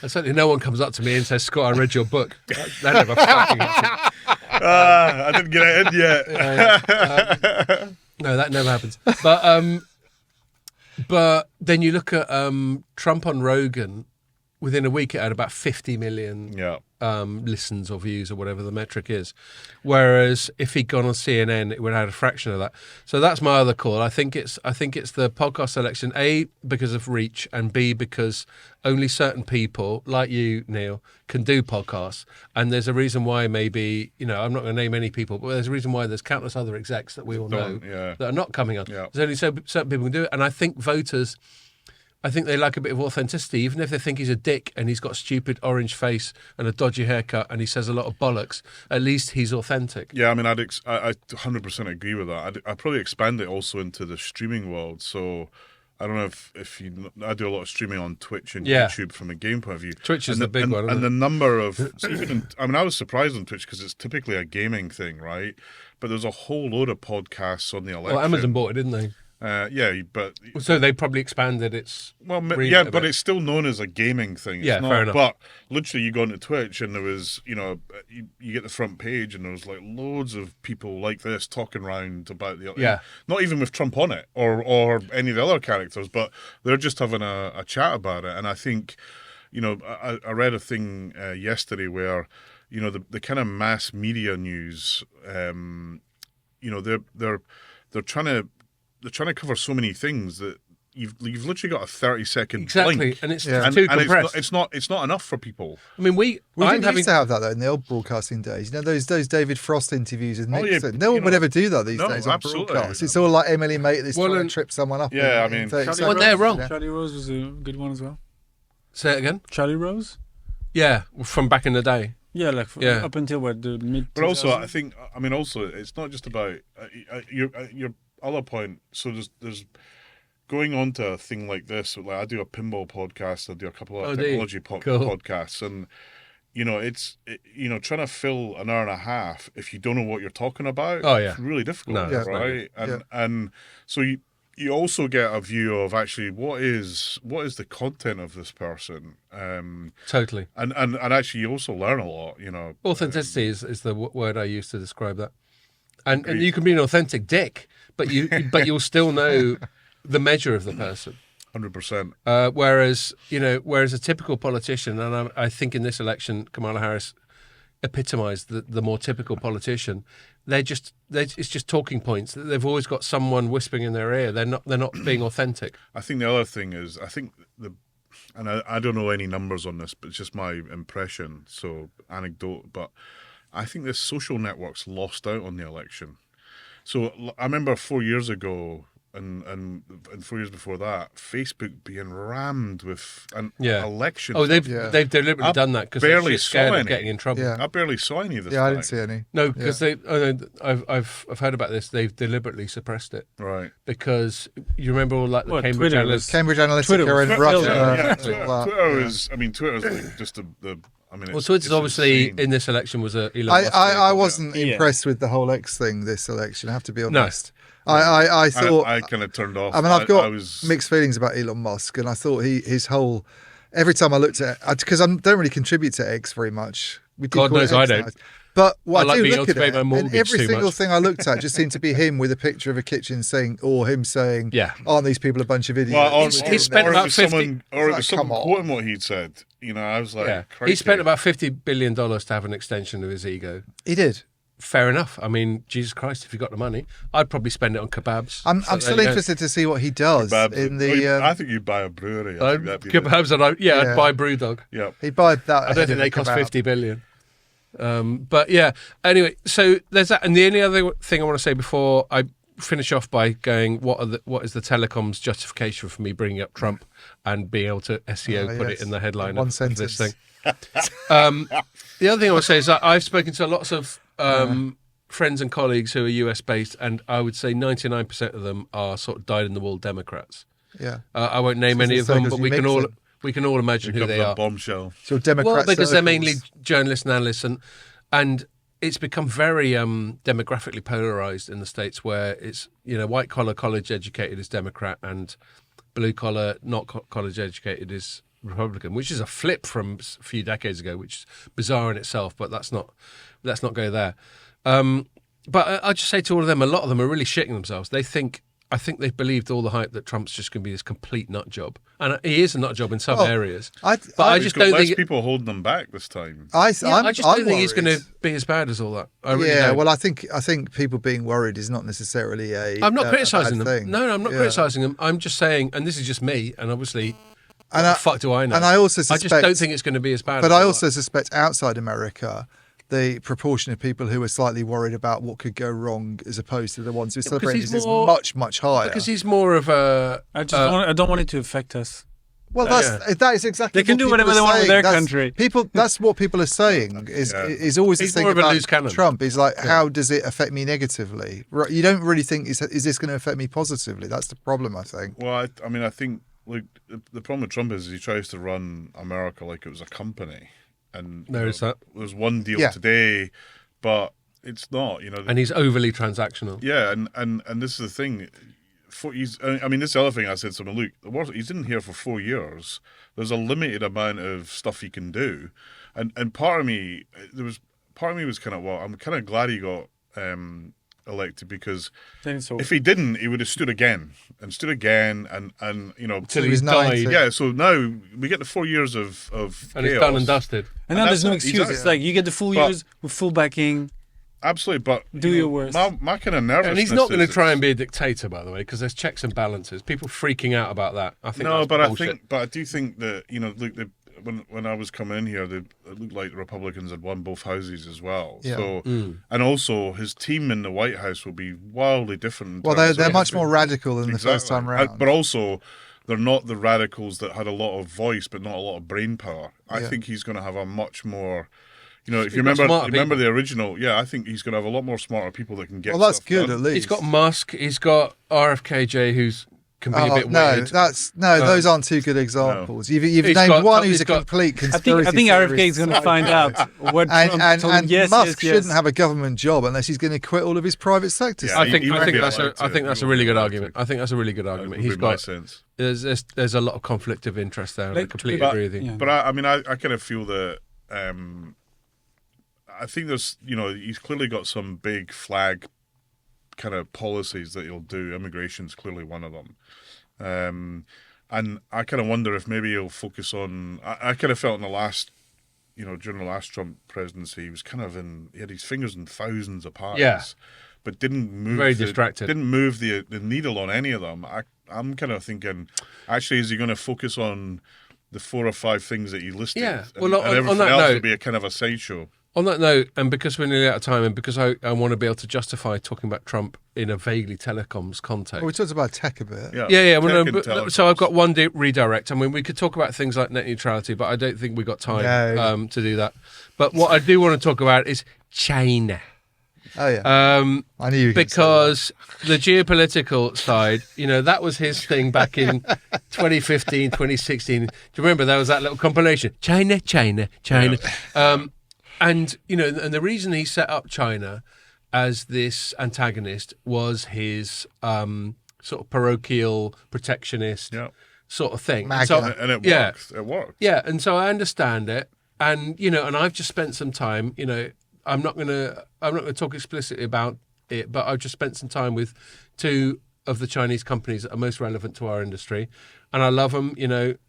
And certainly no one comes up to me and says, Scott, I read your book. That never fucking happens. I didn't get it in yet. No, that never happens. But then you look at Trump on Rogan. Within a week, it had about 50 million listens or views or whatever the metric is. Whereas if he'd gone on CNN, it would have had a fraction of that. So that's my other call. I think it's the podcast selection, A, because of reach, and B, because only certain people, like you, Neil, can do podcasts. And there's a reason why maybe, I'm not going to name any people, but there's a reason why there's countless other execs that we all know that are not coming on. Yeah. There's only certain people can do it. And I think voters... I think they like a bit of authenticity, even if they think he's a dick and he's got a stupid orange face and a dodgy haircut and he says a lot of bollocks. At least he's authentic. Yeah, I mean, I 100% agree with that. I'd probably expand it also into the streaming world. So I don't know if I do a lot of streaming on Twitch and Yeah. YouTube from a game point of view. Twitch is and the big one, isn't and it? the number of I was surprised on Twitch because it's typically a gaming thing, right? But there's a whole load of podcasts on the election. Well, Amazon bought it, didn't they? Yeah, but So they probably expanded its. well, remit yeah, a but bit. it's still known as a gaming thing. It's Yeah, not, fair enough. But literally, you go onto Twitch and there was, you get the front page and there was like loads of people like this talking around about the Yeah. not even with Trump on it or any of the other characters, but they're just having a chat about it. And I think, I read a thing yesterday where, the kind of mass media news, they're trying to cover so many things that you've literally got a 30-second Exactly, blink. and it's Yeah. too And compressed. it's not enough for people. I mean, We I'm didn't having. used to have that though in the old broadcasting days. Those David Frost interviews with Oh, yeah, Nixon. No one would ever do that these no, days on absolutely. broadcast. It's all like Emily Mate that's Well, trying and- to trip someone up. Yeah, in I mean- 30 Charlie seconds. they're wrong. Yeah. Charlie Rose was a good one as well. Say it again. Charlie Rose? Yeah, from back in the day. Yeah, like Yeah. up until the mid. But also, I think, also, it's not just about your other point. So there's going on to a thing like this. Like I do a pinball podcast. I do a couple of Oh, do you? technology Cool. podcasts, and it's trying to fill an hour and a half if you don't know what you're talking about. Oh, yeah. It's really difficult, No, it's not right? And so you also get a view of actually what is the content of this person. Totally. And actually you also learn a lot, Authenticity is the word I use to describe that. And you can be an authentic dick, but you'll still know the measure of the person. 100%. Whereas a typical politician, and I think in this election, Kamala Harris epitomised the more typical politician. It's just talking points. They've always got someone whispering in their ear. They're not being authentic. I think the other thing is, and I don't know any numbers on this, but it's just my impression, so anecdote, but I think the social networks lost out on the election. So I remember 4 years ago and 4 years before that, Facebook being rammed with an election. Oh, they've Yeah. deliberately I done that because they're barely just scared saw of any. getting in trouble. Yeah. I barely saw any of this. Yeah, I didn't see any. No, because I've heard about this. They've deliberately suppressed it Right. because you remember all like the What, Cambridge Twitter analysts. Cambridge Analytica Twitter and was- Russia. Yeah, all that. Twitter is. I mean, Twitter's like just the. I mean, Well, Twitter's it's obviously insane. in this election was a Elon Musk. I wasn't Yeah. impressed with the whole X thing this election. I have to be No. honest. I thought. I kind of turned off. I mean, I've got I was, mixed feelings about Elon Musk, and I thought his whole. Every time I looked at it, because I don't really contribute to X very much. We do God call it knows I X don't. now. But I what I, like do being look able at to pay it, my and mortgage every too single much. thing I looked at just seemed to be him with a picture of a kitchen sink, or him saying, Yeah. aren't these people a bunch of idiots?" well, He spent or about it was 50 someone, or it It's was like, someone come on. quoting what he'd said. I was like, Yeah, he crikey. spent about $50 billion to have an extension of his ego. He did. Fair enough. I mean, Jesus Christ, if you got the money, I'd probably spend it on kebabs. I'm So still there you go. interested to see what he does Kebabs. in Oh, the. I think you'd buy a brewery. I think that'd be Kebabs, and I'd Yeah. buy Brewdog. Yeah. He'd buy that. I ahead don't of think the they cost kebab. 50 billion. But yeah, anyway, so there's that. And the only other thing I want to say before I finish off by going, what is the Telecoms justification for me bringing up Trump and being able to SEO put yes. it in the headline One of this sentence. thing? The other thing I want to say is that I've spoken to lots of friends and colleagues who are US based, and I would say 99% of them are sort of dyed-in-the-wool Democrats. Yeah. I won't name Because any it's of them, like but as we you can mix all it. we can all imagine who Comes they a are. bombshell. So Democrat Well, because they're circles. mainly journalists and analysts, and it's become very demographically polarized in the States, where it's white collar college educated is Democrat and blue collar not college educated is Republican, which is a flip from a few decades ago, which is bizarre in itself. But let's not go there. But I'll just say to all of them, a lot of them are really shitting themselves. I think they've believed all the hype that Trump's just going to be this complete nut job, and he is a nut job in some Well, areas. I I He's just got don't less think. people holding them back this time. I just I'm don't think he's going worried. to be as bad as all that. I really Yeah, don't. well, I think people being worried is not necessarily a. I'm not a criticising bad them. thing. No, I'm not Yeah. criticising them. I'm just saying, and this is just me, and obviously, And what the fuck do I know? And I also I suspect. just don't think it's going to be as bad. But as I all also that. suspect outside America, the proportion of people who are slightly worried about what could go wrong, as opposed to the ones who celebrate he's this, is more- much higher. because he's more of a. I don't want it to affect us. Well, that is exactly. They can what do people whatever are they want with saying. their country. People. That's what people are saying. Is always He's the thing more of a about loose cannon. Trump. Is like, how does it affect me negatively? Right, you don't really think is this going to affect me positively? That's the problem, I think. Well, I think look, the problem with Trump is he tries to run America like it was a company, and There's that. There's one deal Yeah. today, but it's not. And he's overly transactional. Yeah, and this is the thing. This is the other thing I said to him. Look, he's in here for 4 years. There's a limited amount of stuff he can do, and part of me was kind of, well, I'm kind of glad he got elected, because if he didn't, he would have stood again, and Until he was he's died. 90. yeah. So now we get the 4 years of And it's chaos. done and dusted. And now And there's no that's- excuse. exactly. It's like you get the full But- years with full backing. Absolutely, but Do your worst. My kind of nervousness. And he's not going to is- try and be a dictator, by the way, because there's checks and balances. People freaking out about that. I think No, that's but bullshit. I do think that look, when I was coming in here, it looked like the Republicans had won both houses as well. Yeah. So, and also his team in the White House will be wildly different. in Well, terms they're of- much more radical than the first Exactly. time round. But also, they're not the radicals that had a lot of voice but not a lot of brain power. I think he's going to have a much more. If you got smarter remember people. the original, I think he's going to have a lot more smarter people that can get. Well, that's stuff good done. at least. He's got Musk. He's got RFKJ, who's can be a bit no, weird. those aren't two good examples. You've He's named got- one he's who's a got- complete I conspiracy think RFK is theorist. going to find out what Trump And told him. Yes, Musk yes, yes. shouldn't have a government job unless he's going to quit all of his private sector. Yeah, stuff. I think he won't be that's allowed to. I think that's He a won't really be good allowed argument. to. I think that's a really good argument. Would He's be my got sense. there's a lot of conflict of interest there. And I Like, completely but- agree with you. yeah. But I kind of feel that I think there's he's clearly got some big flag kind of policies that he'll do. Immigration's clearly one of them. And I kind of wonder if maybe he'll focus on. I kind of felt in the last, during the last Trump presidency, he was kind of he had his fingers in thousands of pies. Yeah. But didn't move. Very distracted. Didn't move the needle on any of them. I'm kind of thinking, actually, is he going to focus on the 4 or 5 things that he listed? Yeah. And, Well, on everything that else note- will be a kind of a sideshow. On that note, and because we're nearly out of time, and because I want to be able to justify talking about Trump in a vaguely telecoms context. Well, we talked about tech a bit. Yeah. Well, no, Tech and but, telecoms. so I've got one redirect. I mean, we could talk about things like net neutrality, but I don't think we got time No. to do that. But what I do want to talk about is China. Oh yeah, I knew you were gonna say Because the geopolitical side, that was his thing back in 2015, 2016. Do you remember there was that little compilation? China, China, China. And the reason he set up China as this antagonist was his sort of parochial protectionist Yeah. sort of thing. MAGA. So, And it yeah. worked. It worked. Yeah, and so I understand it, and and I've just spent some time. I'm not gonna talk explicitly about it, but I've just spent some time with 2 of the Chinese companies that are most relevant to our industry, and I love them.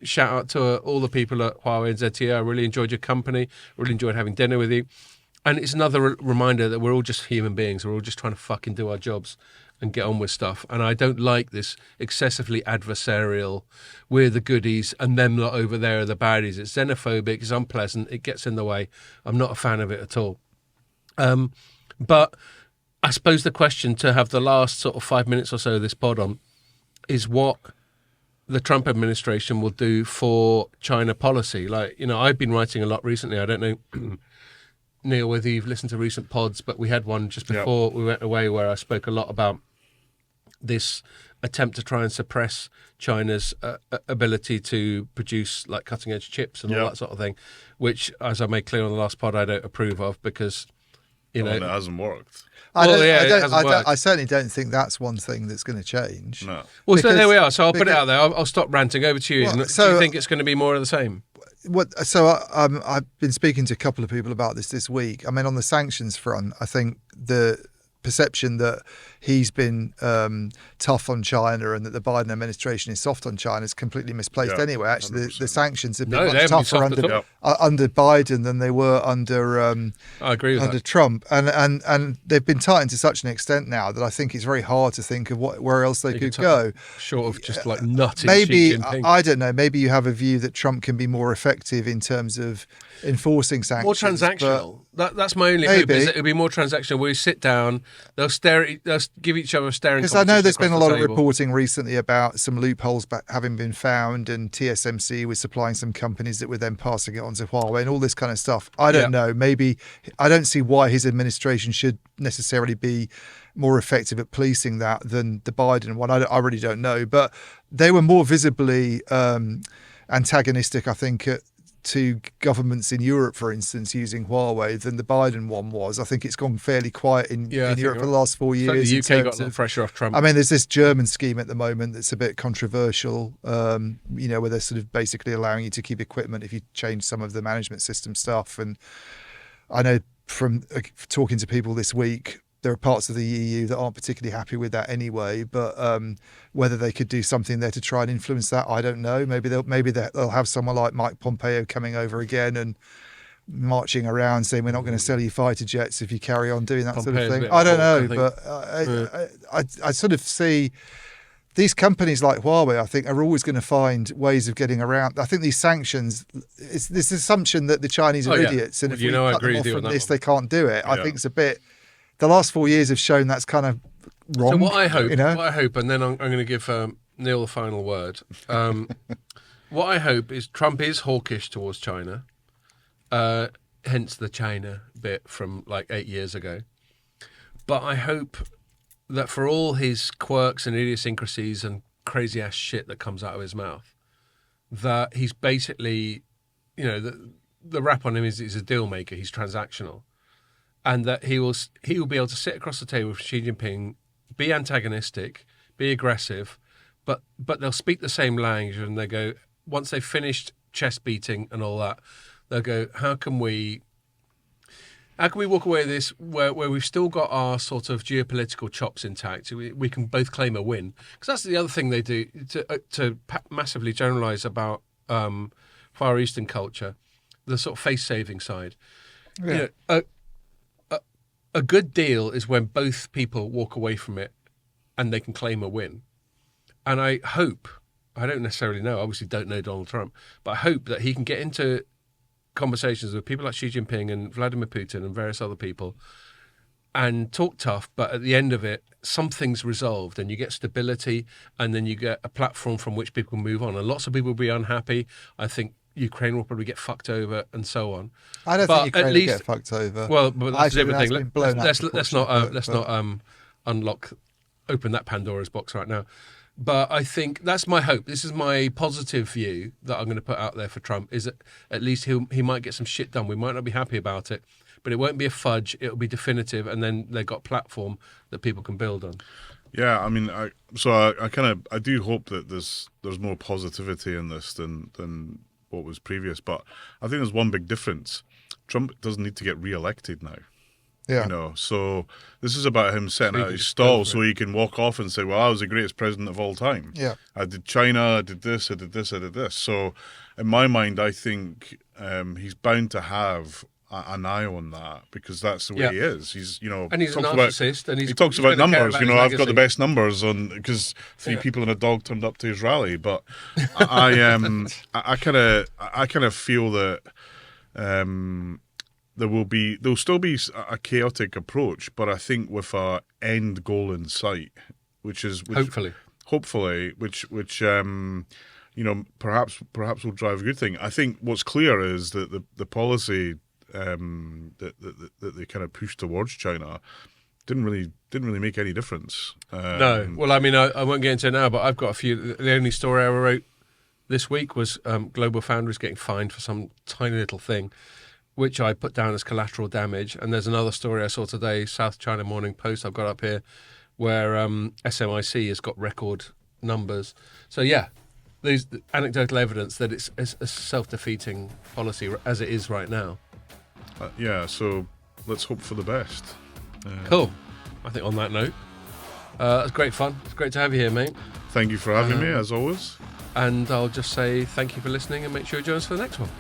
Shout out to all the people at Huawei and ZTE. I really enjoyed your company. Really enjoyed having dinner with you, and it's another reminder that we're all just human beings. We're all just trying to fucking do our jobs and get on with stuff. And I don't like this excessively adversarial, we're the goodies and them lot over there are the baddies. It's xenophobic, it's unpleasant, it gets in the way. I'm not a fan of it at all. But I suppose the question to have the last sort of 5 minutes or so of this pod on is what the Trump administration will do for China policy. Like, I've been writing a lot recently. I don't know, Neil, whether you've listened to recent pods, but we had one just before we went away where I spoke a lot about this attempt to try and suppress China's ability to produce like cutting edge chips and all that sort of thing, which, as I made clear on the last pod, I don't approve of because, And it hasn't worked. I certainly don't think that's one thing that's going to change. No. Well, so Because- there we are. So I'll put it because- out there. I'll stop ranting. Over to you. Well, Ian. Do so- you think it's going to be more of the same? I've been speaking to a couple of people about this week. I mean, on the sanctions front, I think the perception that he's been tough on China and that the Biden administration is soft on China is completely misplaced anyway. Actually, the sanctions have been No, they much haven't been tougher soft at under Biden than they were under I agree with under that. Trump, and they've been tightened to such an extent now that I think it's very hard to think of where else they could go. Short of just like nutting Maybe Xi Jinping. I don't know. Maybe you have a view that Trump can be more effective in terms of enforcing sanctions. More transactional. That's my only hope. Maybe. Is that it'll be more transactional. Where you sit down, they'll stare give each other a staring. Because I know there's competition been a lot across of the table. reporting recently about some loopholes having been found, and TSMC was supplying some companies that were then passing it on to Huawei and all this kind of stuff. I don't know. Maybe I don't see why his administration should necessarily be more effective at policing that than the Biden one. I really don't know. But they were more visibly antagonistic, I think, to governments in Europe, for instance, using Huawei than the Biden one was. I think it's gone fairly quiet in Europe for the last 4 years. The UK got a lot of pressure off Trump. I mean, there's this German scheme at the moment that's a bit controversial, where they're sort of basically allowing you to keep equipment if you change some of the management system stuff. And I know from talking to people this week, there are parts of the EU that aren't particularly happy with that anyway. But whether they could do something there to try and influence that, I don't know. Maybe they'll have someone like Mike Pompeo coming over again and marching around saying we're not going to sell you fighter jets if you carry on doing that Pompeo's sort of a thing. bit I don't know, but I sort of see these companies like Huawei, I think, are always going to find ways of getting around. I think these sanctions, it's this assumption that the Chinese are idiots, and if we cut them off from this, they can't do it. I think it's a bit. The last 4 years have shown that's kind of wrong. So what I hope, and then I'm going to give Neil the final word. What I hope is Trump is hawkish towards China, hence the China bit from like 8 years ago. But I hope that for all his quirks and idiosyncrasies and crazy ass shit that comes out of his mouth, that he's basically, the rap on him is he's a deal maker. He's transactional. And that he will be able to sit across the table with Xi Jinping, be antagonistic, be aggressive, but they'll speak the same language, and they go, once they've finished chest beating and all that, they'll go, how can we walk away with this where we've still got our sort of geopolitical chops intact? We can both claim a win, because that's the other thing they do to massively generalize about Far Eastern culture, the sort of face-saving side. Yeah. A good deal is when both people walk away from it and they can claim a win. And I hope, I don't necessarily know, obviously don't know Donald Trump, but I hope that he can get into conversations with people like Xi Jinping and Vladimir Putin and various other people and talk tough, but at the end of it, something's resolved and you get stability, and then you get a platform from which people can move on. And lots of people will be unhappy. I think Ukraine will probably get fucked over and so on. I don't think Ukraine will get fucked over. Well, but that's a different thing. Let's not open that Pandora's box right now. But I think that's my hope. This is my positive view that I'm going to put out there for Trump, is that at least he might get some shit done. We might not be happy about it, but it won't be a fudge. It'll be definitive, and then they've got a platform that people can build on. Yeah, I mean, I do hope that there's more positivity in this than what was previous, but I think there's one big difference. Trump doesn't need to get re-elected now. Yeah. So this is about him setting out his stall so he can walk off and say, well, I was the greatest president of all time. Yeah. I did China, I did this, I did this, I did this. So in my mind, I think he's bound to have an eye on that, because that's the way he is. He's, and he's a narcissist, and he talks about numbers. I've got the best numbers because 3 people and a dog turned up to his rally. But I kind of feel that there'll still be a chaotic approach, but I think with a end goal in sight, which hopefully, which perhaps will drive a good thing. I think what's clear is that the policy that they kind of pushed towards China didn't really make any difference. No. Well, I mean, I won't get into it now, but I've got a few. The only story I wrote this week was Global Foundries getting fined for some tiny little thing, which I put down as collateral damage. And there's another story I saw today, South China Morning Post, I've got up here, where SMIC has got record numbers. So yeah, there's anecdotal evidence that it's a self-defeating policy as it is right now. So let's hope for the best. Cool. I think on that note, it's great fun. It's great to have you here, mate. Thank you for having me, as always. And I'll just say thank you for listening, and make sure you join us for the next one.